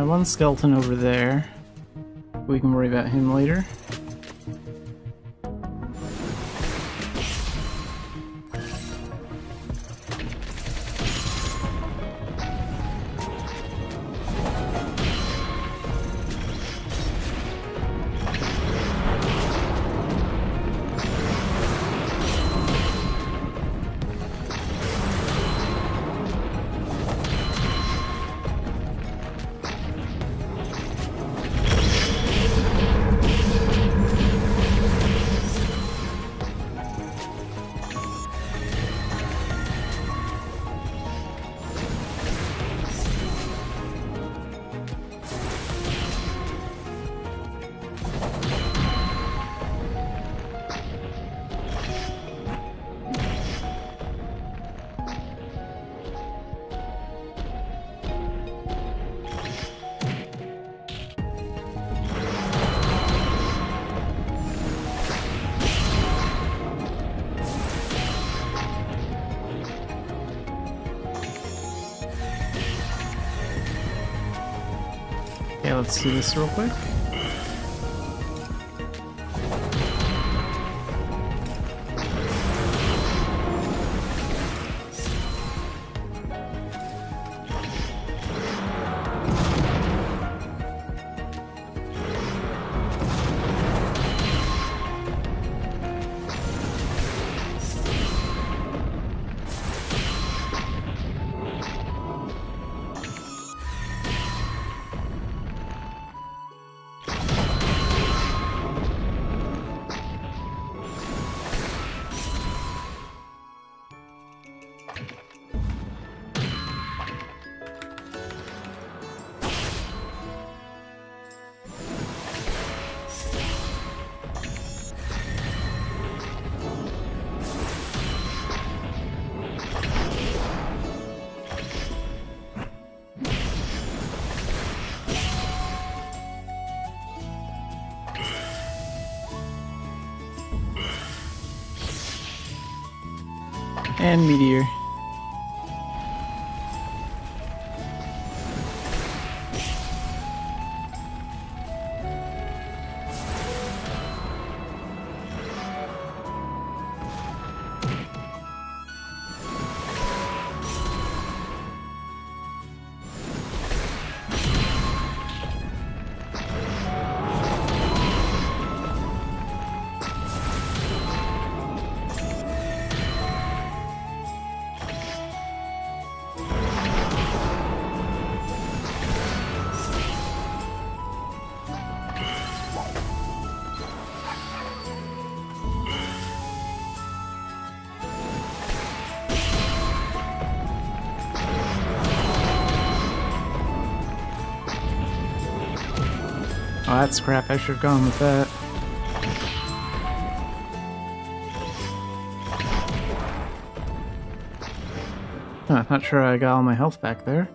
One skeleton over there. We can worry about him later. Okay, let's do this real quick. And meteor. Oh, that's crap. I should have gone with that. Huh, not sure I got all my health back there.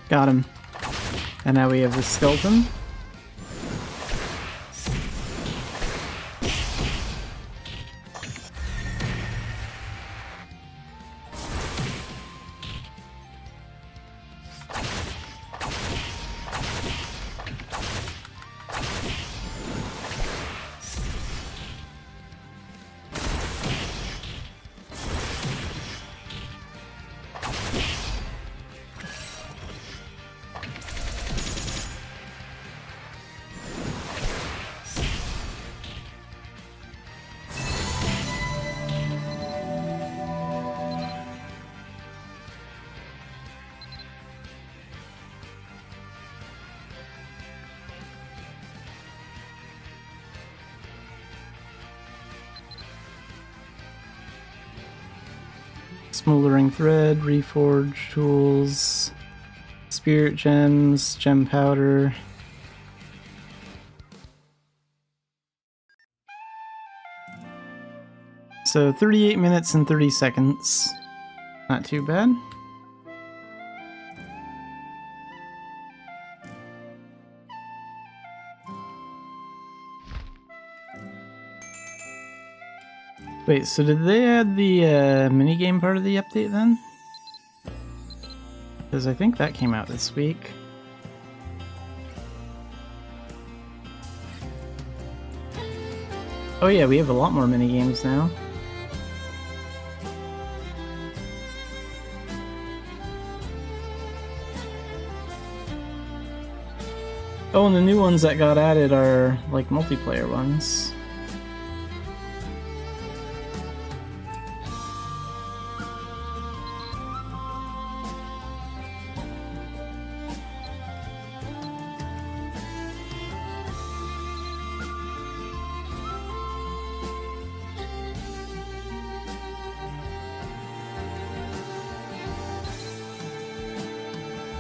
Got him. And now we have the skeleton. Smoldering thread, reforge tools, spirit gems, gem powder. So 38 minutes and 30 seconds. Not too bad. Wait, so did they add the minigame part of the update then? Because I think that came out this week. Oh yeah, we have a lot more minigames now. Oh, and the new ones that got added are like multiplayer ones.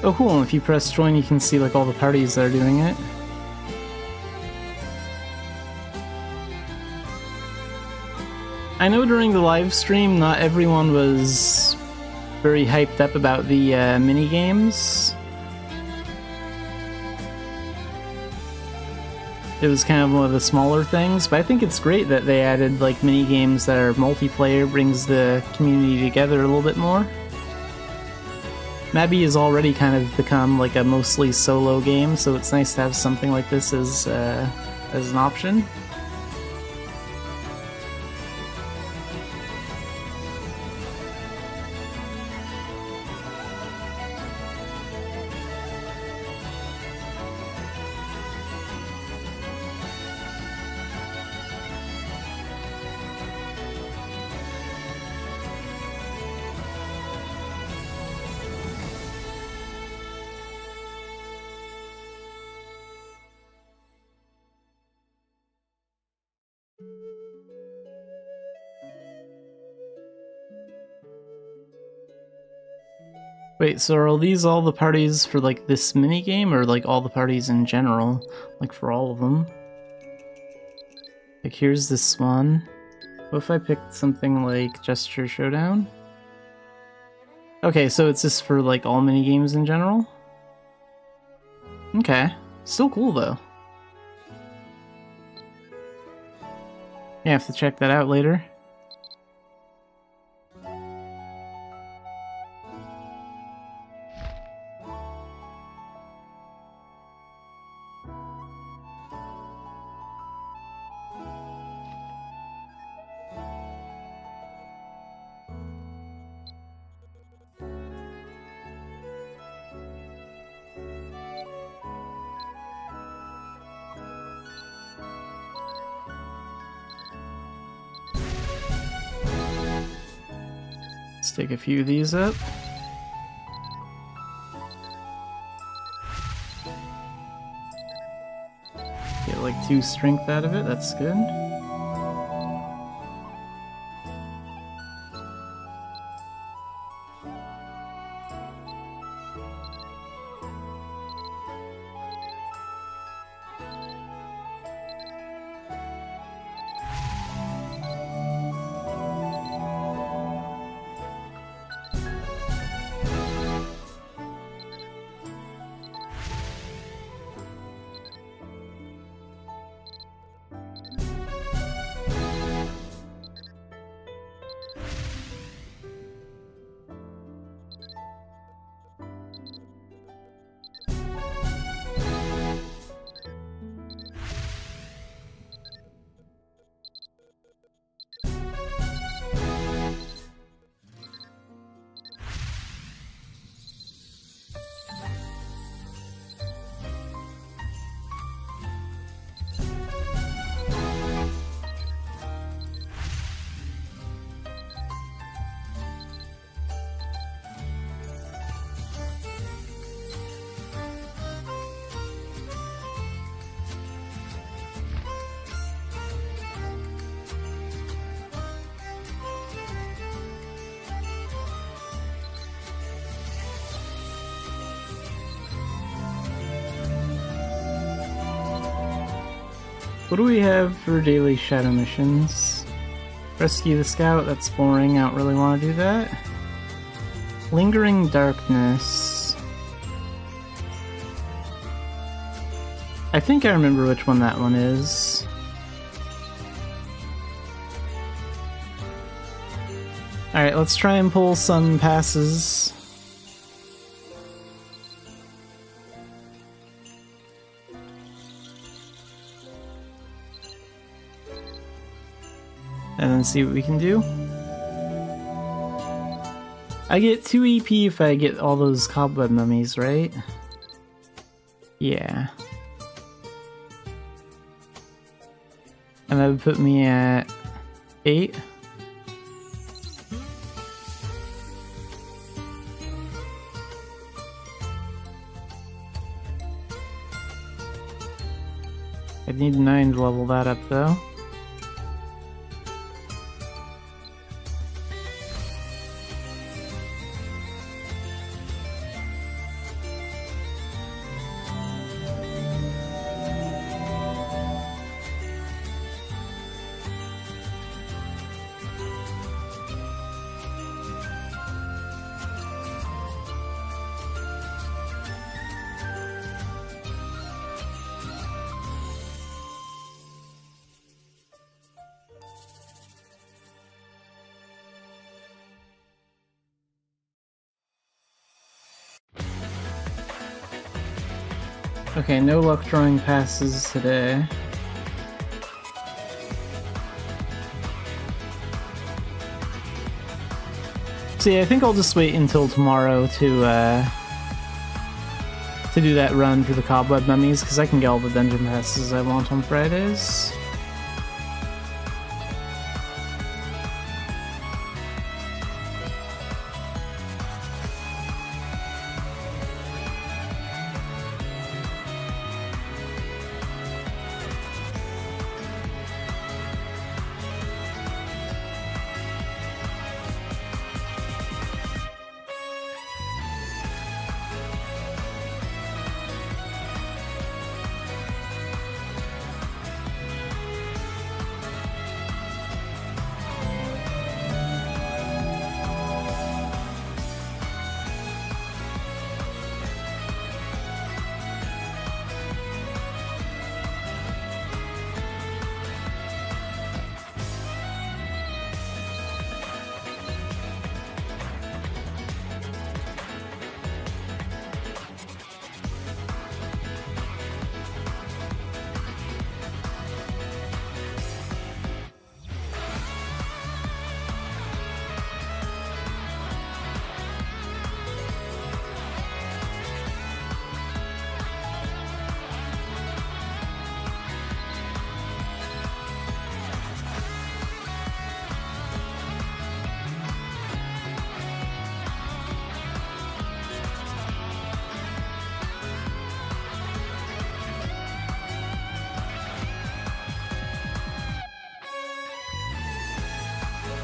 Oh cool, and if you press join you can see like all the parties that are doing it. I know during the live stream not everyone was very hyped up about the mini-games. It was kind of one of the smaller things, but I think it's great that they added like mini-games that are multiplayer, brings the community together a little bit more. Mabby has already kind of become like a mostly solo game, so it's nice to have something like this as an option. Wait, so are these all the parties for like this minigame, or like all the parties in general? Like for all of them? Like here's this one. What if I picked something like Gesture Showdown? Okay, so it's just for like all minigames in general? Okay. Still cool though. Yeah, I have to check that out later. Let's take a few of these up. Get like 2 strength out of it, that's good. What do we have for daily shadow missions? Rescue the scout, that's boring, I don't really want to do that. Lingering Darkness. I think I remember which one that one is. Alright, let's try and pull some passes. And then see what we can do. I get 2 EP if I get all those cobweb mummies, right? Yeah. And that would put me at 8. I'd need 9 to level that up though. Okay, no luck drawing passes today. See, I think I'll just wait until tomorrow to do that run for the cobweb mummies, because I can get all the dungeon passes I want on Fridays.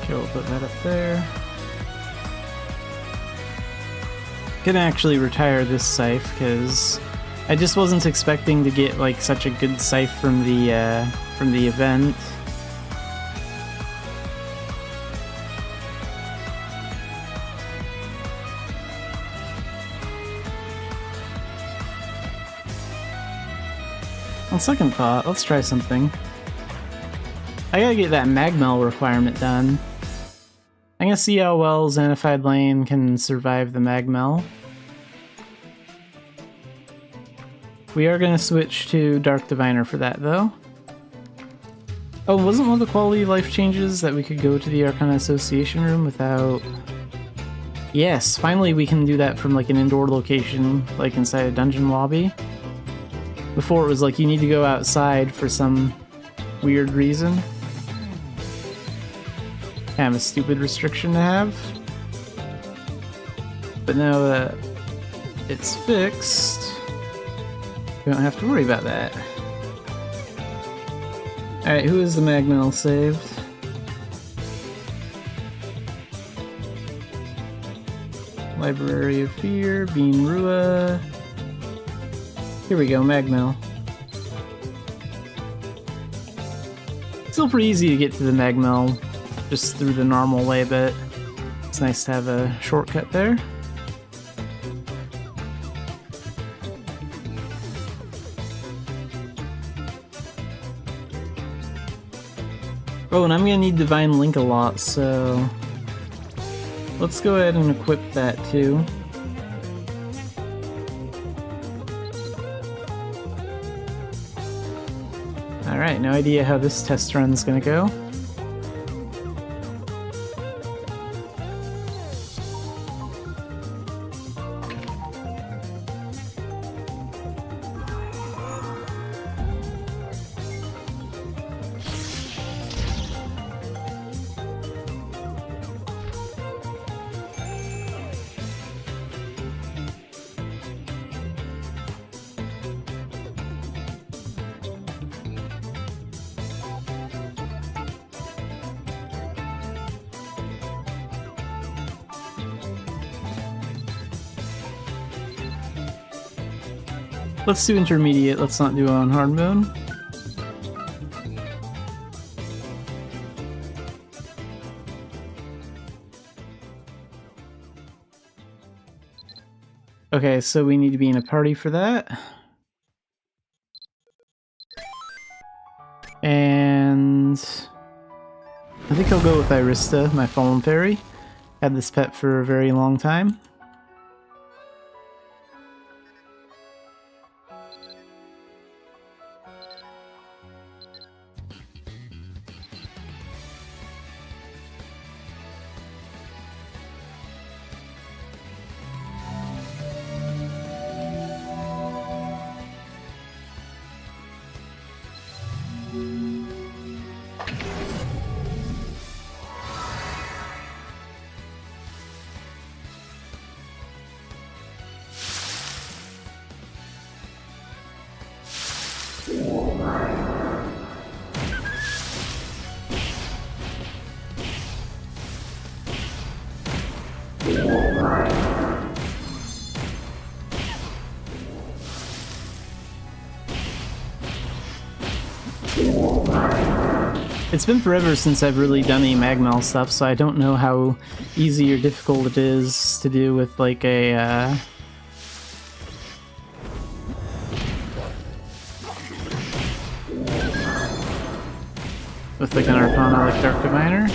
Okay, we'll put that up there. Gonna actually retire this scythe because I just wasn't expecting to get like such a good scythe from the event. On second thought, let's try something. I gotta get that Magmel requirement done. I'm gonna see how well Xanafiedlion can survive the Magmel. We are gonna switch to Dark Diviner for that though. Oh, wasn't one of the quality of life changes that we could go to the Arcana Association room without... Yes, finally we can do that from like an indoor location, like inside a dungeon lobby. Before it was like you need to go outside for some weird reason. Kind of a stupid restriction to have. But now that it's fixed, we don't have to worry about that. Alright, who is the Magmel saved? Library of Fear, Bean Rua. Here we go, Magmel. Still pretty easy to get to the Magmel just through the normal way, but it's nice to have a shortcut there. Oh, and I'm gonna need Divine Link a lot, so let's go ahead and equip that too. Alright, no idea how this test run's gonna go. Let's do intermediate, let's not do it on hard mode. Okay, so we need to be in a party for that. And I think I'll go with Irista, my fallen fairy. Had this pet for a very long time. It's been forever since I've really done any Magmal stuff, so I don't know how easy or difficult it is to do with like a with like an Arcana like Dark Diviner.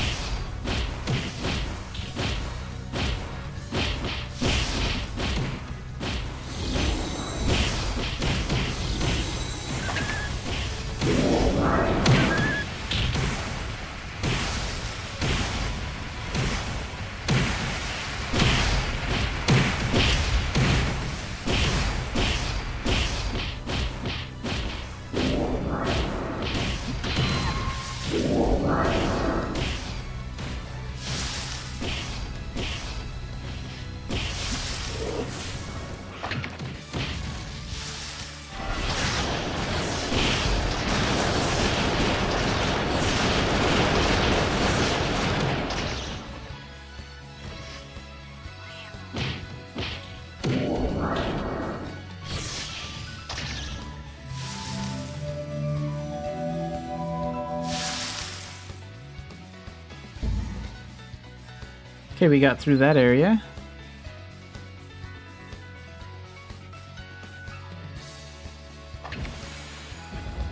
Okay, we got through that area.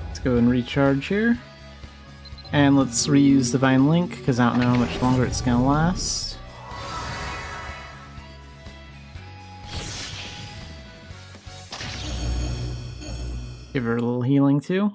Let's go and recharge here. And let's reuse Divine Link, because I don't know how much longer it's going to last. Give her a little healing too.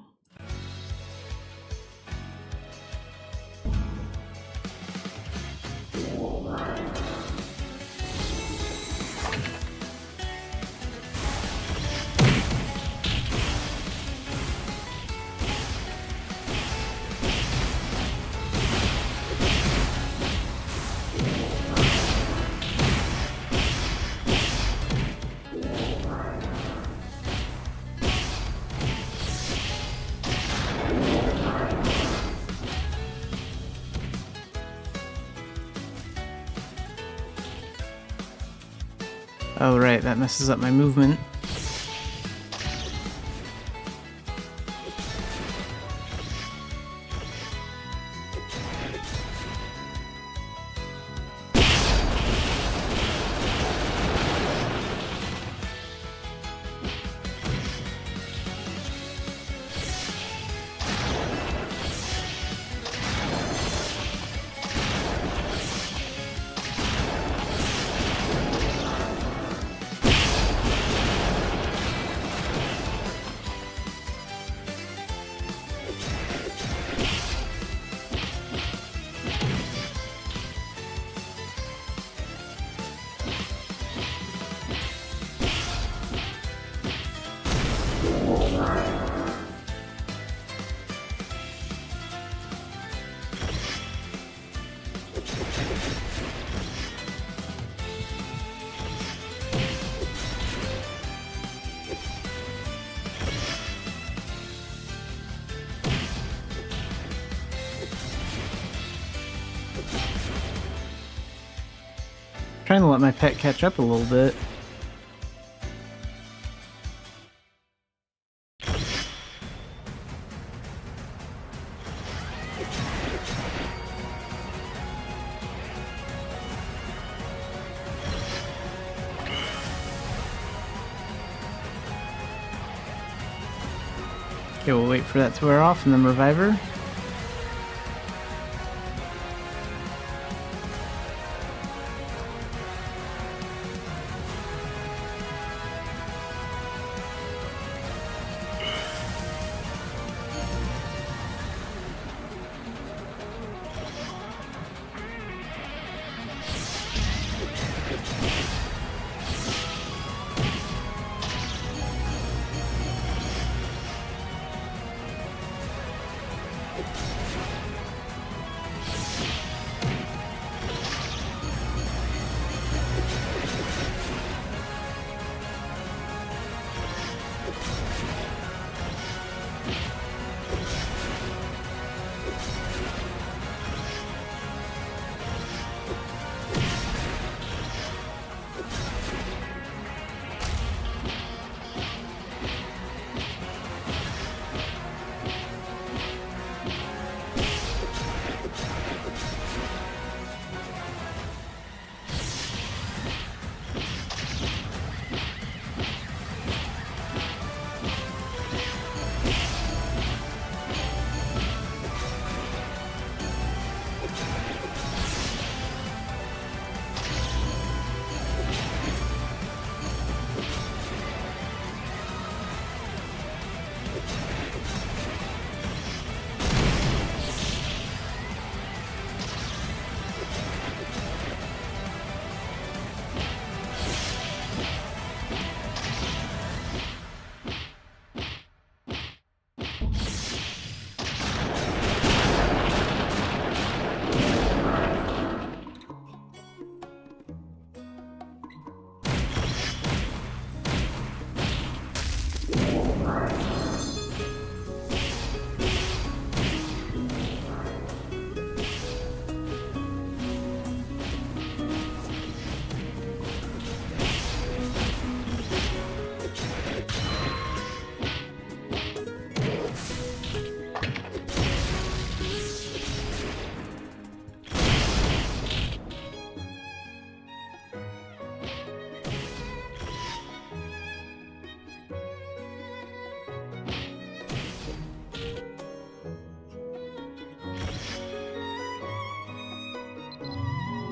Oh right, that messes up my movement. trying to let my pet catch up a little bit. Okay, we'll wait for that to wear off and then revive her.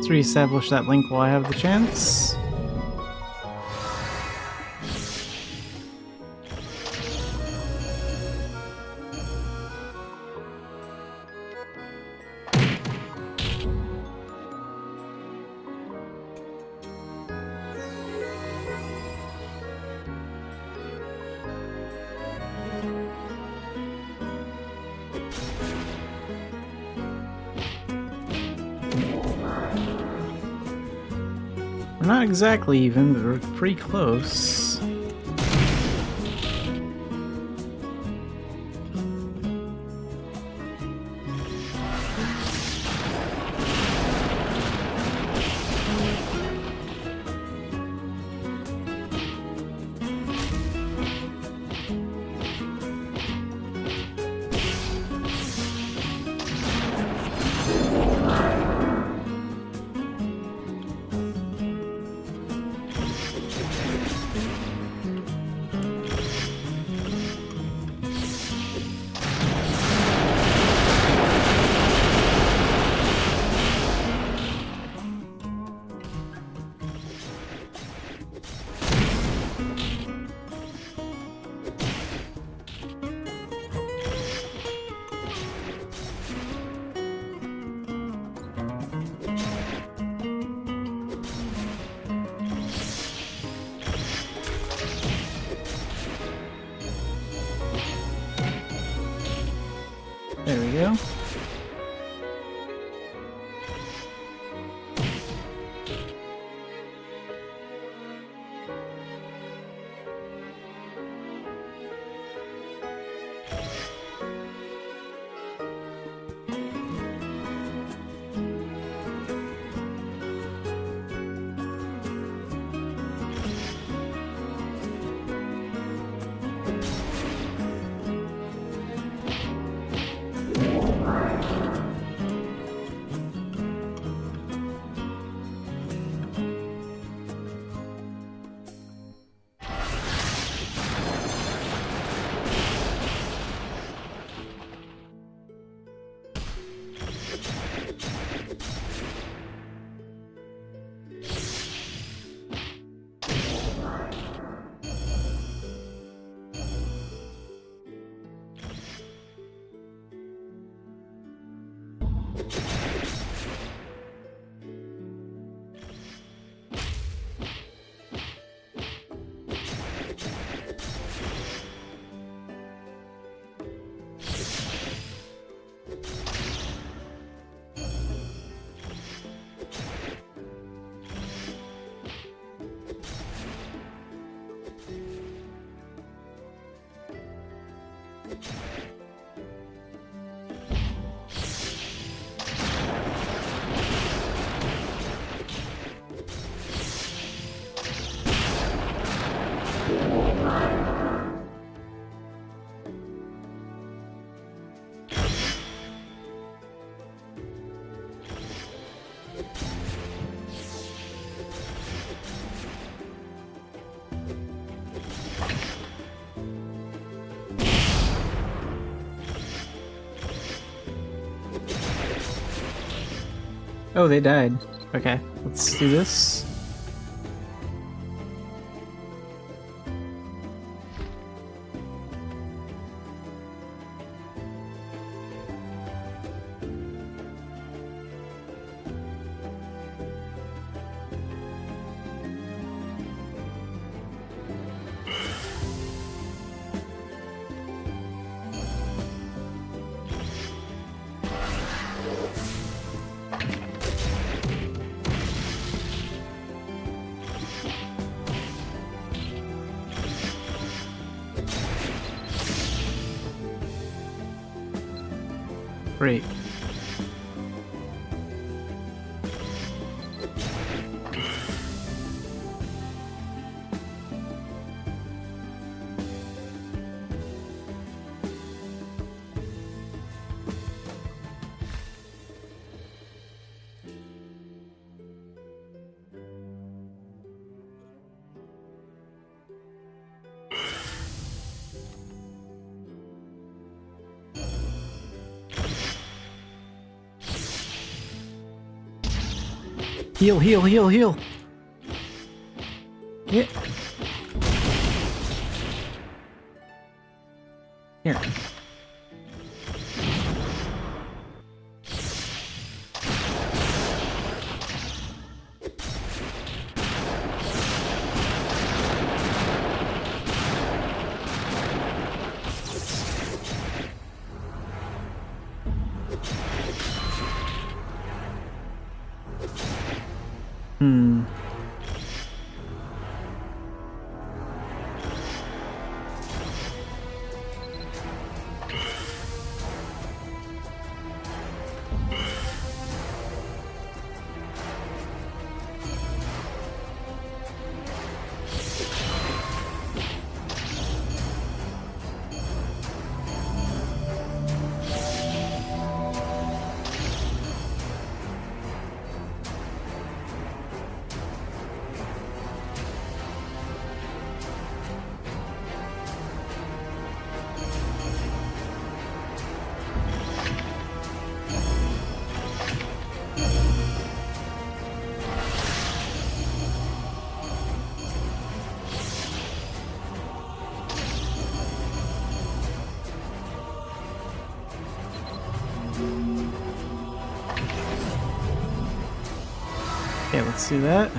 Let's reestablish that link while I have the chance. We're not exactly even, but we're pretty close. There we go. Oh, they died. Okay, let's do this. Great. Heal, heal, heal, heal. Yeah. Here. Hmm. Okay, let's do that.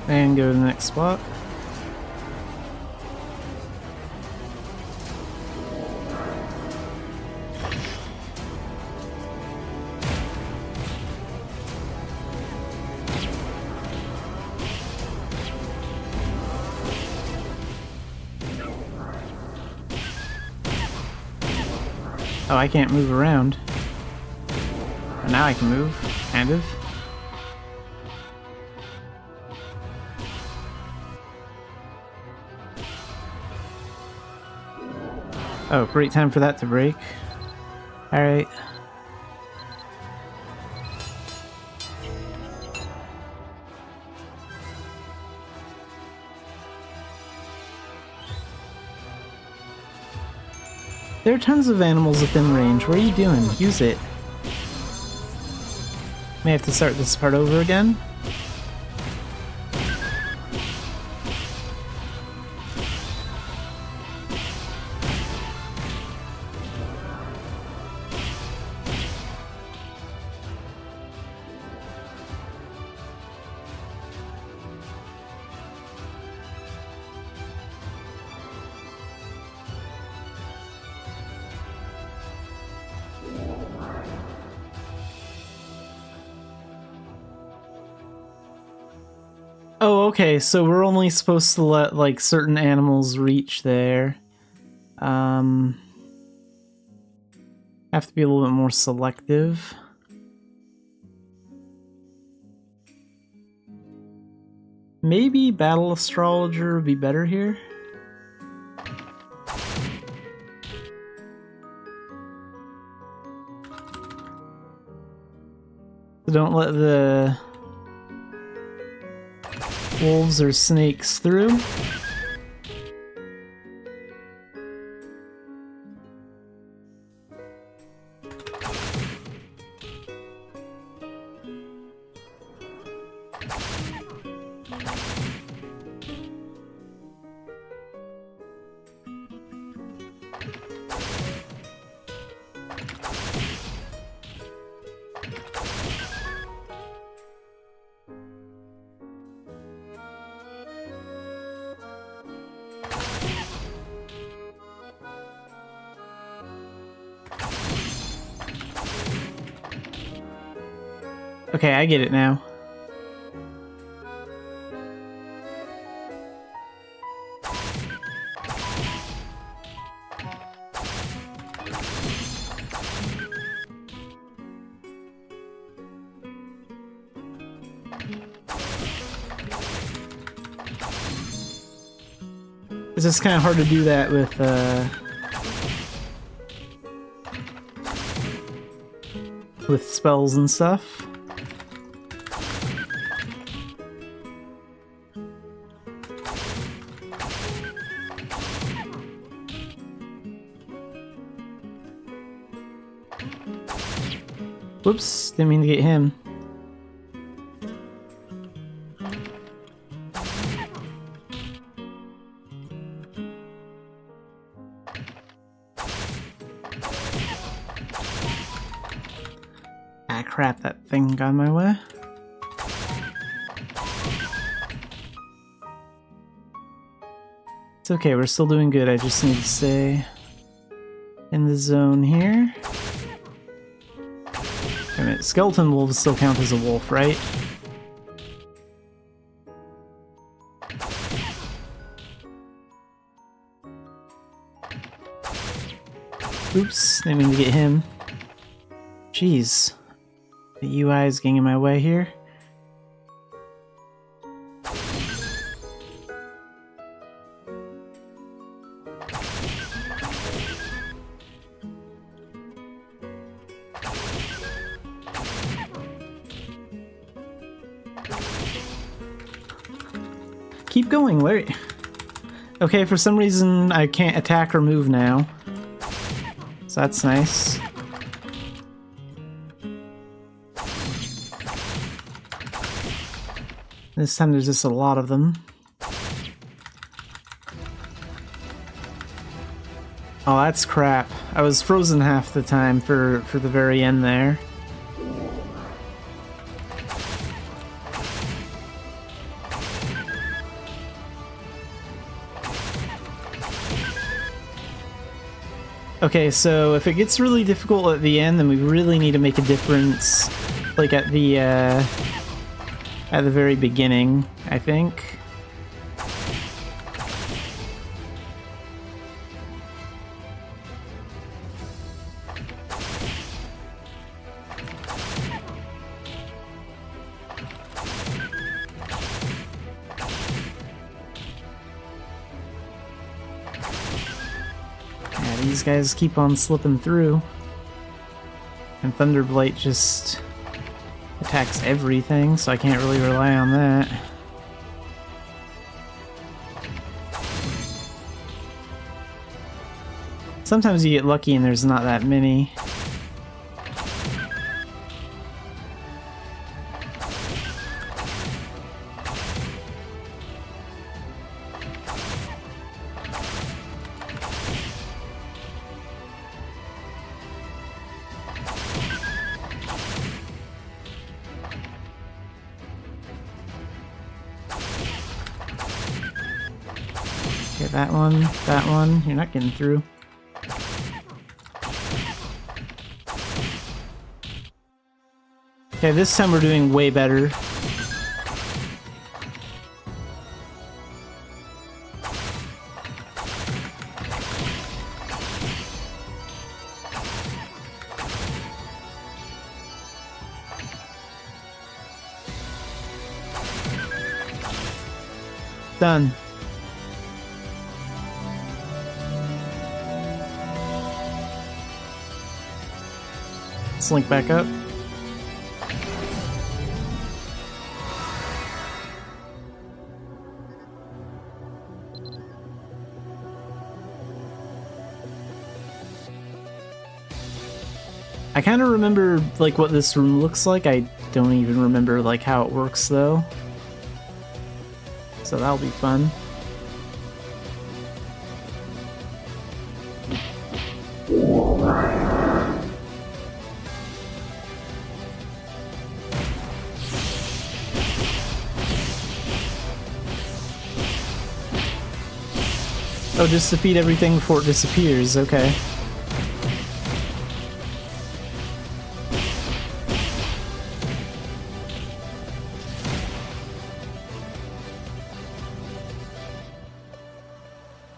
And go to the next spot. Oh, I can't move around. But now I can move, kind of. Oh, great time for that to break. Alright. There are tons of animals within range. What are you doing? Use it. May have to start this part over again. Oh, okay, so we're only supposed to let, like, certain animals reach there. Have to be a little bit more selective. Maybe Battle Astrologer would be better here? So don't let the wolves or snakes through. Okay, I get it now. It's just kind of hard to do that with spells and stuff. Whoops, didn't mean to get him. Ah, crap, that thing got in my way. It's okay, we're still doing good. I just need to stay in the zone here. Wait a minute, skeleton wolves still count as a wolf, right? Oops, didn't mean to get him. Jeez. The UI is getting in my way here. Keep going, Larry. Okay, for some reason I can't attack or move now. So that's nice. This time there's just a lot of them. Oh, that's crap. I was frozen half the time for the very end there. Okay, so if it gets really difficult at the end, then we really need to make a difference, like at the very beginning, I think. These guys keep on slipping through. And Thunderblight just attacks everything, so I can't really rely on that. Sometimes you get lucky and there's not that many. Okay, that one, you're not getting through. Okay, this time we're doing way better. Done. Let's link back up. I kind of remember like what this room looks like. I don't even remember like how it works though. So that'll be fun. Oh, just defeat everything before it disappears, okay.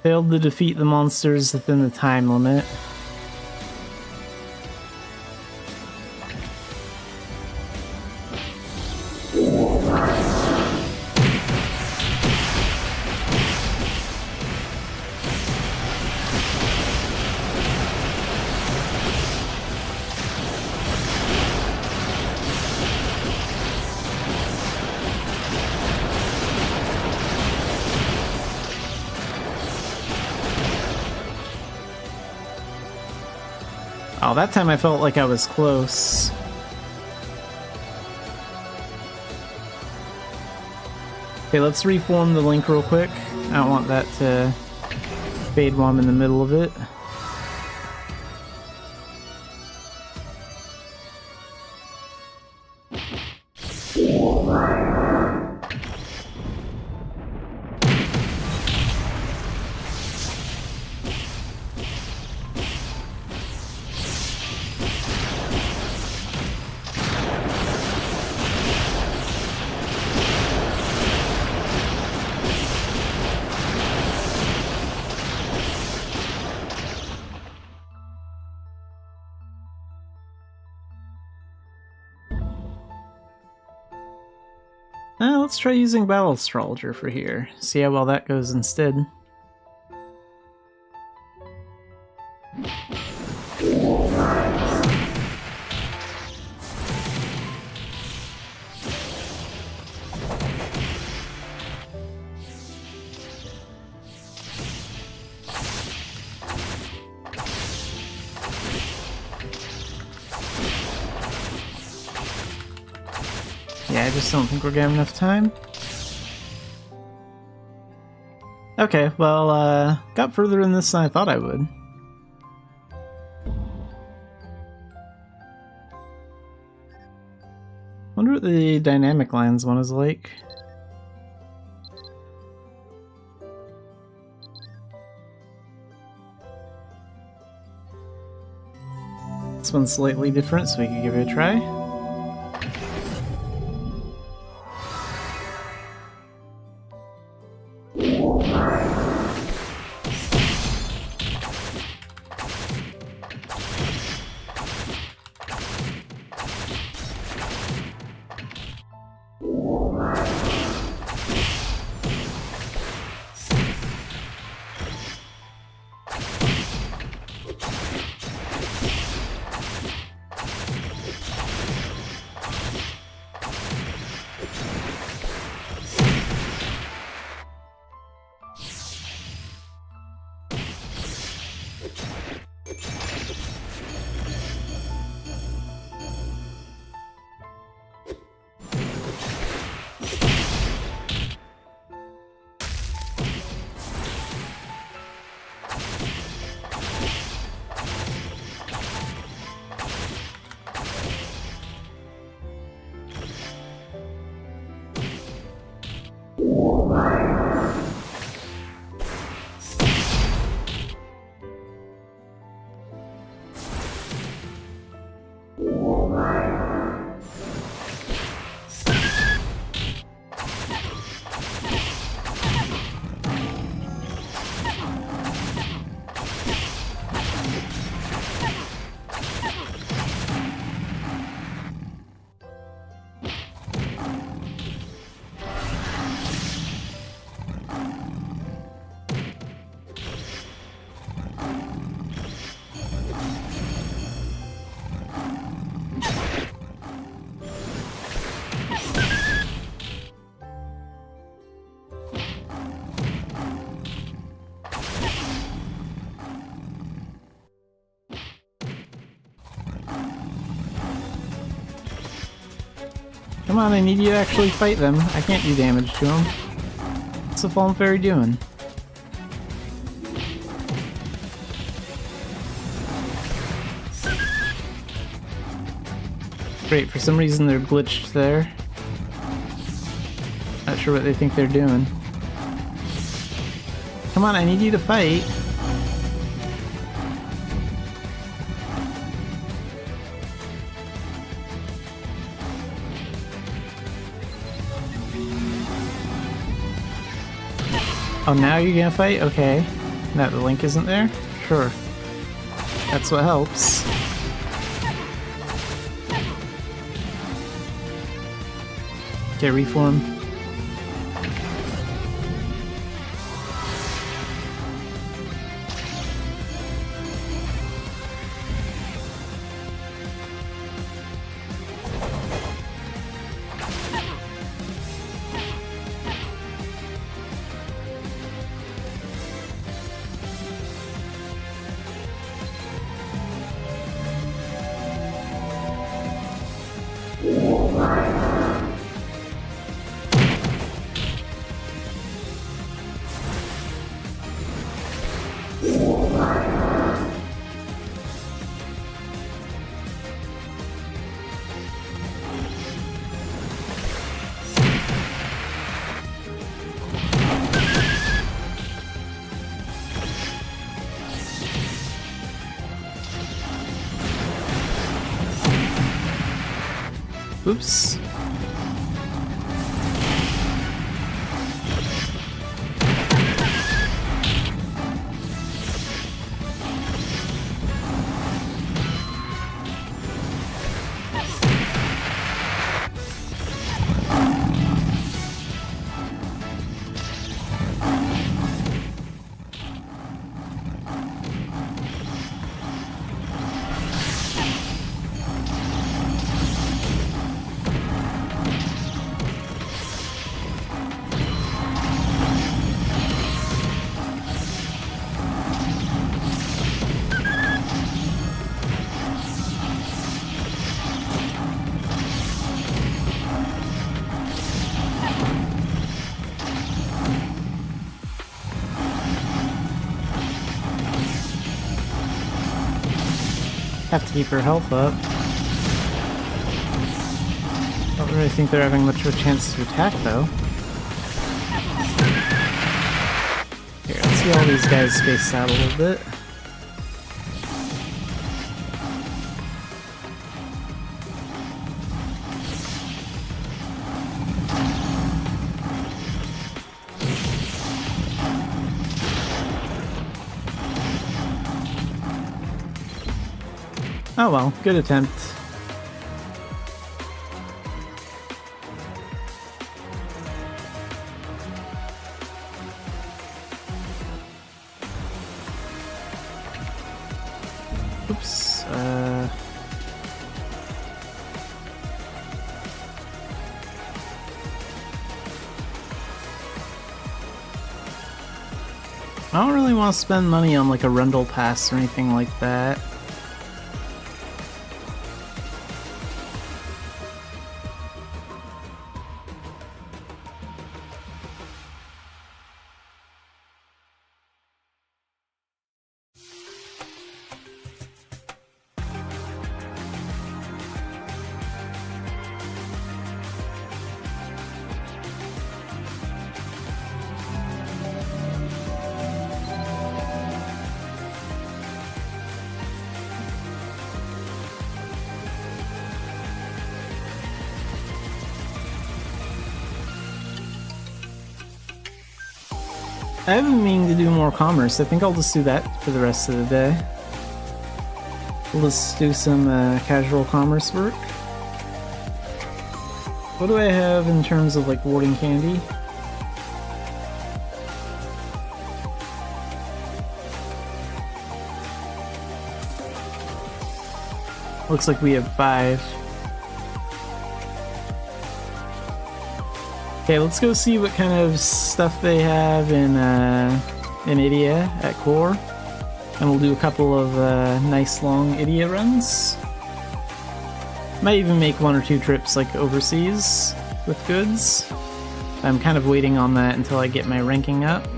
Failed to defeat the monsters within the time limit. Oh, that time I felt like I was close. Okay, let's reform the link real quick. I don't want that to fade while I'm in the middle of it. Let's try using Battle Astrologer for here. See how well that goes instead. Yeah, I just don't think we're gonna have enough time. Okay, well, got further in this than I thought I would. Wonder what the dynamic lines one is like. This one's slightly different, so we can give it a try. Come on, I need you to actually fight them. I can't do damage to them. What's the Fallen Fairy doing? Great, for some reason they're glitched there. Not sure what they think they're doing. Come on, I need you to fight. Oh, now you're gonna fight? Okay. Now the link isn't there? Sure. That's what helps. Okay, reform. Oops. Have to keep her health up. Don't really think they're having much of a chance to attack, though. Here, let's see all these guys spaced out a little bit. Oh well, good attempt. Oops. I don't really want to spend money on like a Rundle Pass or anything like that. I have been meaning to do more commerce. I think I'll just do that for the rest of the day. We'll just do some casual commerce work. What do I have in terms of like warding candy? Looks like we have 5. Okay, let's go see what kind of stuff they have in Idia at core, and we'll do a couple of nice long Idia runs. Might even make 1 or 2 trips like overseas with goods. I'm kind of waiting on that until I get my ranking up.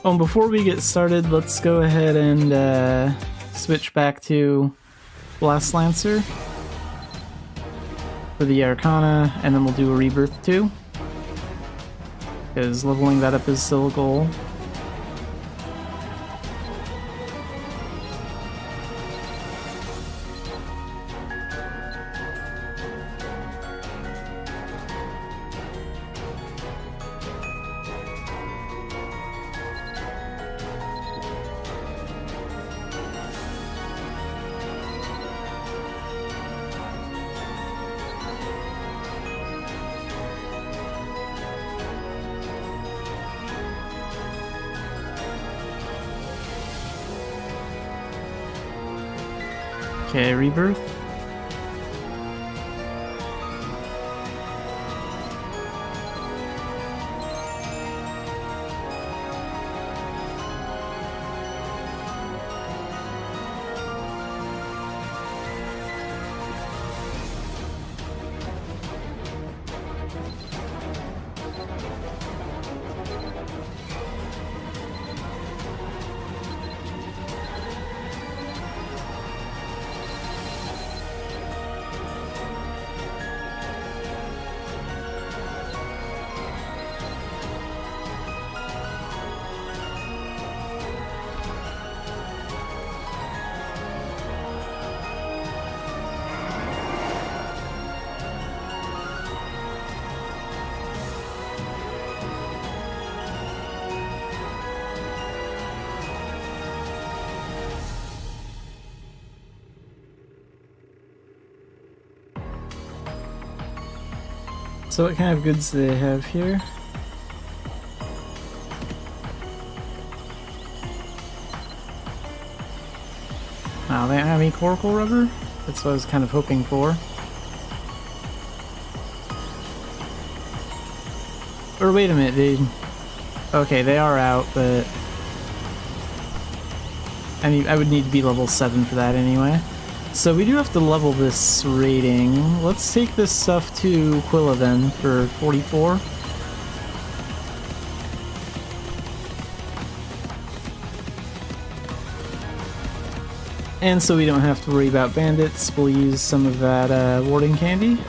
Oh, before we get started, let's go ahead and switch back to Blast Lancer for the Arcana, and then we'll do a Rebirth too, because leveling that up is still a goal. Okay, Rebirth. So what kind of goods do they have here? Wow, they don't have any coracle rubber? That's what I was kind of hoping for. Or wait a minute, they... Okay, they are out, but... I mean, I would need to be level 7 for that anyway. So we do have to level this rating. Let's take this stuff to Quilla then for 44. And so we don't have to worry about bandits, we'll use some of that warding candy.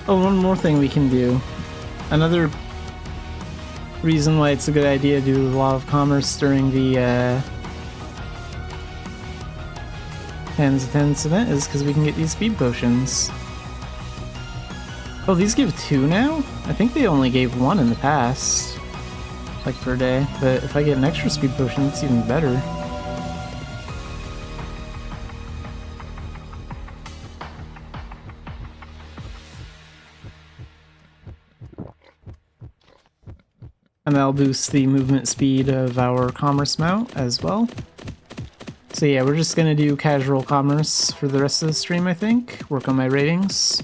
Oh, one more thing we can do. Another reason why it's a good idea to do a lot of commerce during the Tens of Tens event is because we can get these speed potions. Oh, these give 2 now? I think they only gave 1 in the past. Like per day. But if I get an extra speed potion, it's even better. And that'll boost the movement speed of our commerce mount as well. So yeah, we're just gonna do casual commerce for the rest of the stream, I think. Work on my ratings.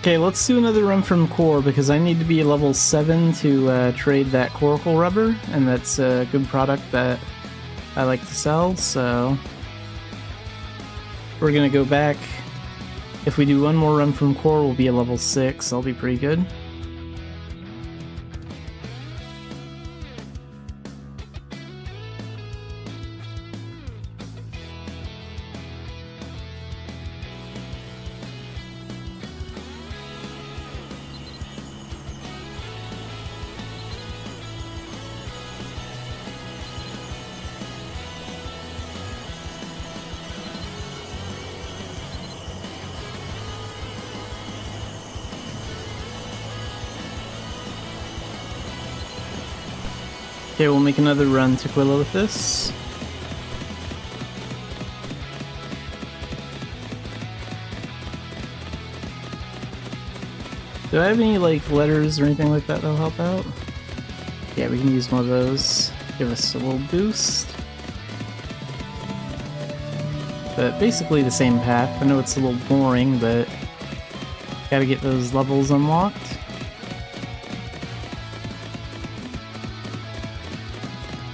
Okay, let's do another run from core because I need to be level 7 to trade that coracle rubber, and that's a good product that I like to sell, so we're gonna go back. If we do one more run from core, we'll be at level 6. I'll be pretty good. Okay, we'll make another run to Quilla with this. Do I have any, like, letters or anything like that that'll help out? Yeah, we can use one of those. Give us a little boost. But basically the same path. I know it's a little boring, but gotta get those levels unlocked.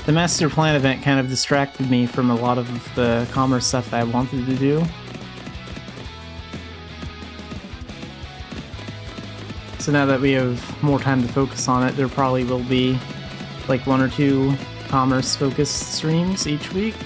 The Master Plan event kind of distracted me from a lot of the commerce stuff that I wanted to do. So now that we have more time to focus on it, there probably will be like 1 or 2 commerce focused streams each week.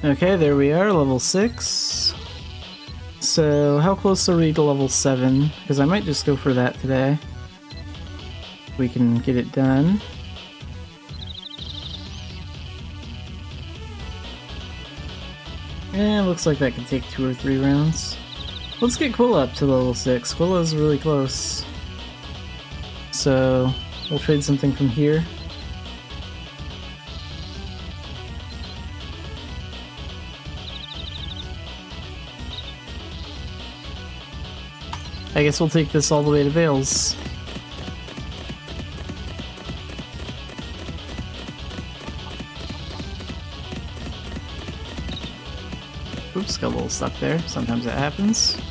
Okay, there we are, level 6. So, how close are we to level 7? Because I might just go for that today. We can get it done. Eh, looks like that could take 2 or 3 rounds. Let's get Quilla up to level 6. Quilla's really close. So, we'll trade something from here. I guess we'll take this all the way to Vales. Oops, got a little stuck there. Sometimes that happens.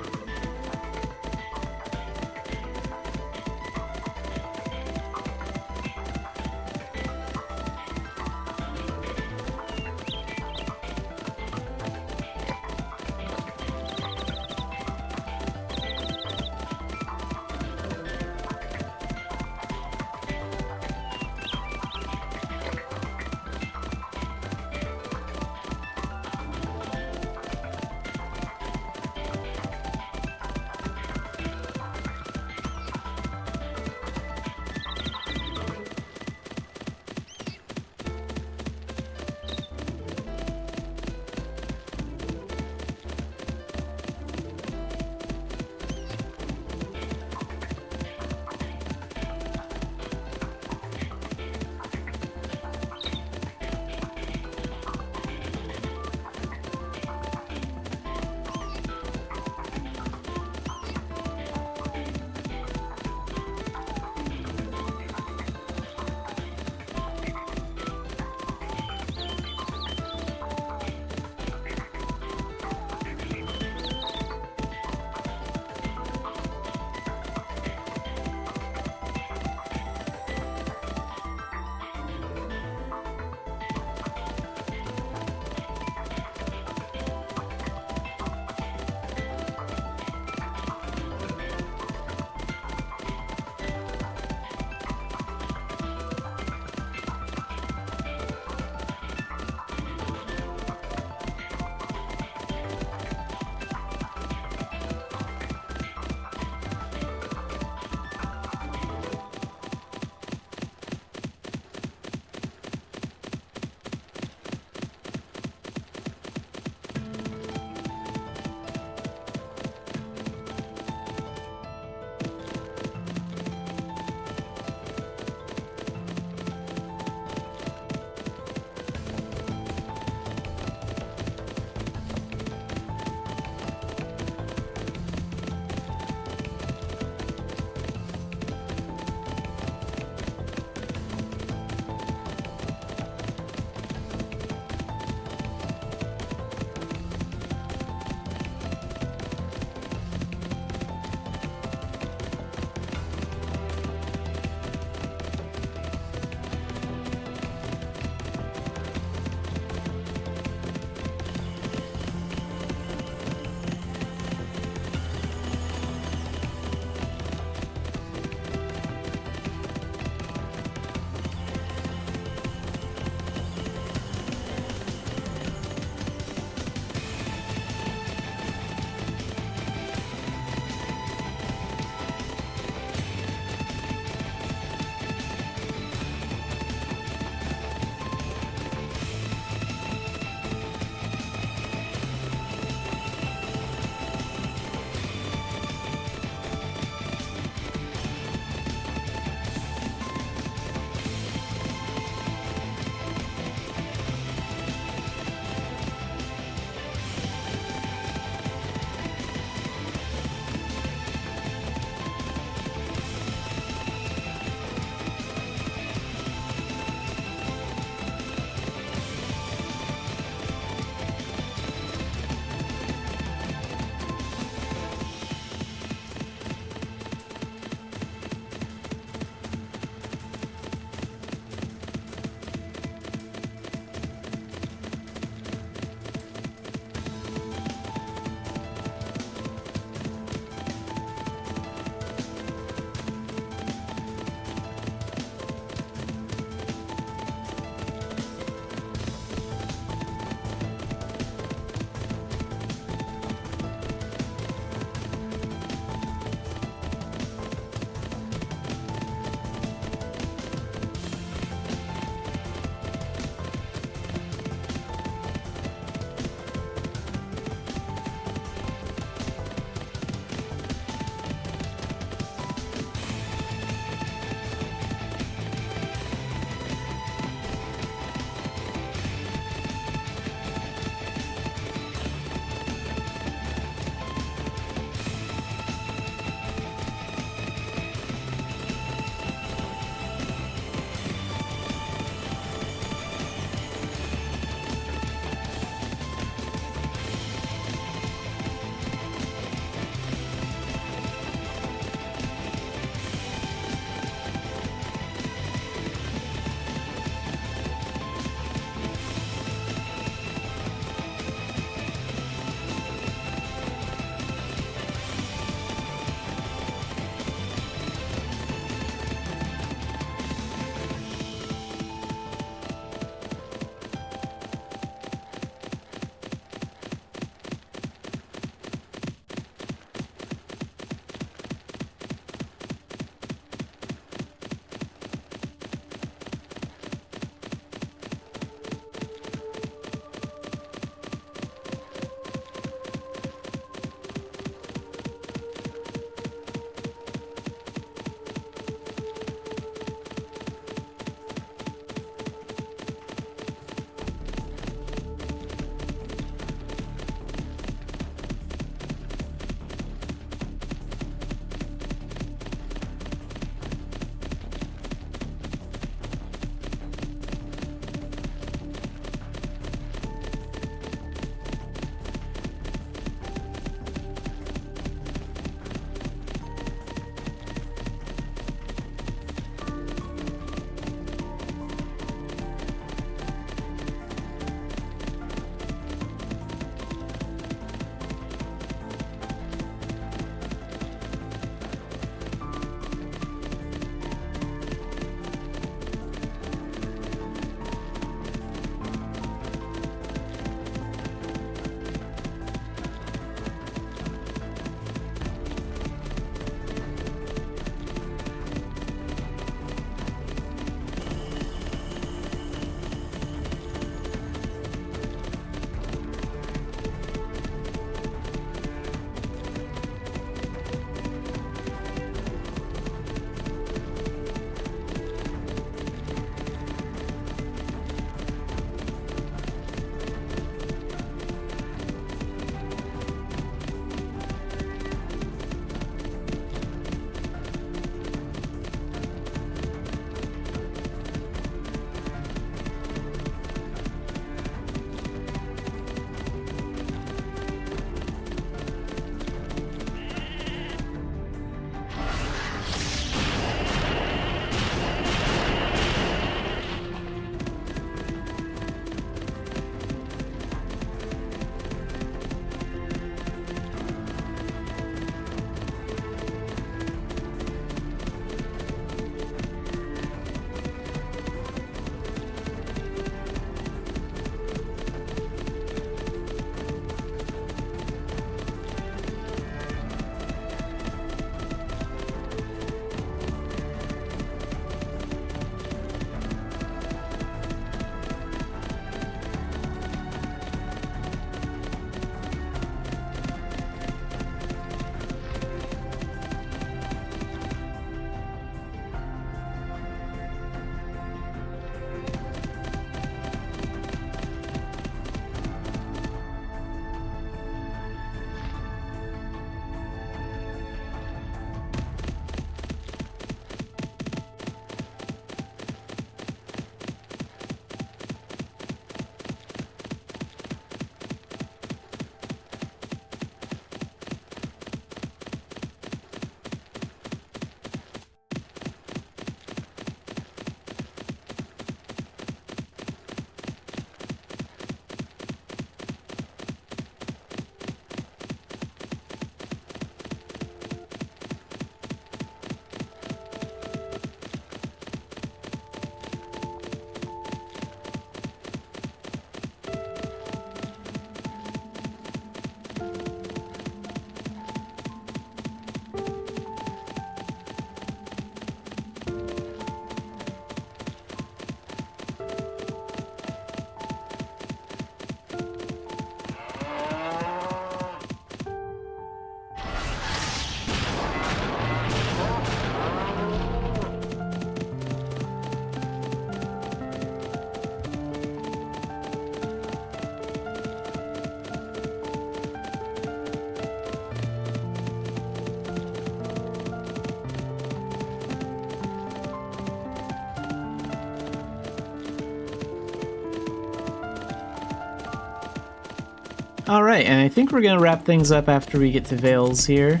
Alright, and I think we're gonna wrap things up after we get to Vales here.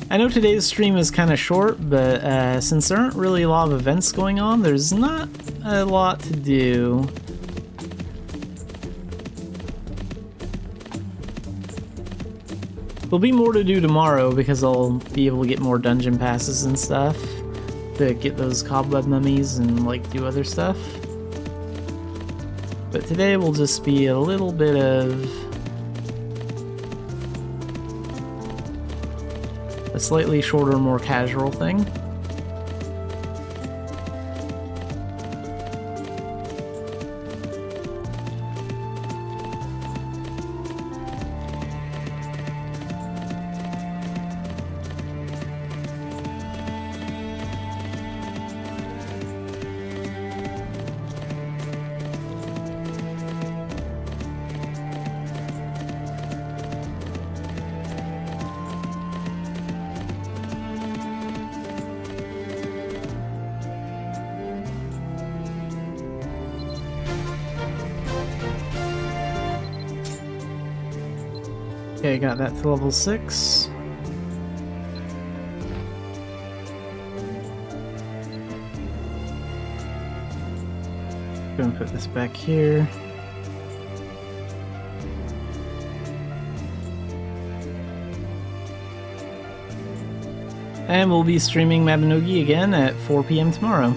I know today's stream is kind of short, but since there aren't really a lot of events going on, there's not a lot to do. There'll be more to do tomorrow because I'll be able to get more dungeon passes and stuff to get those cobweb mummies and like do other stuff. But today will just be a little bit of a slightly shorter, more casual thing. Okay, got that to level 6. Gonna put this back here. And we'll be streaming Mabinogi again at 4 p.m. tomorrow.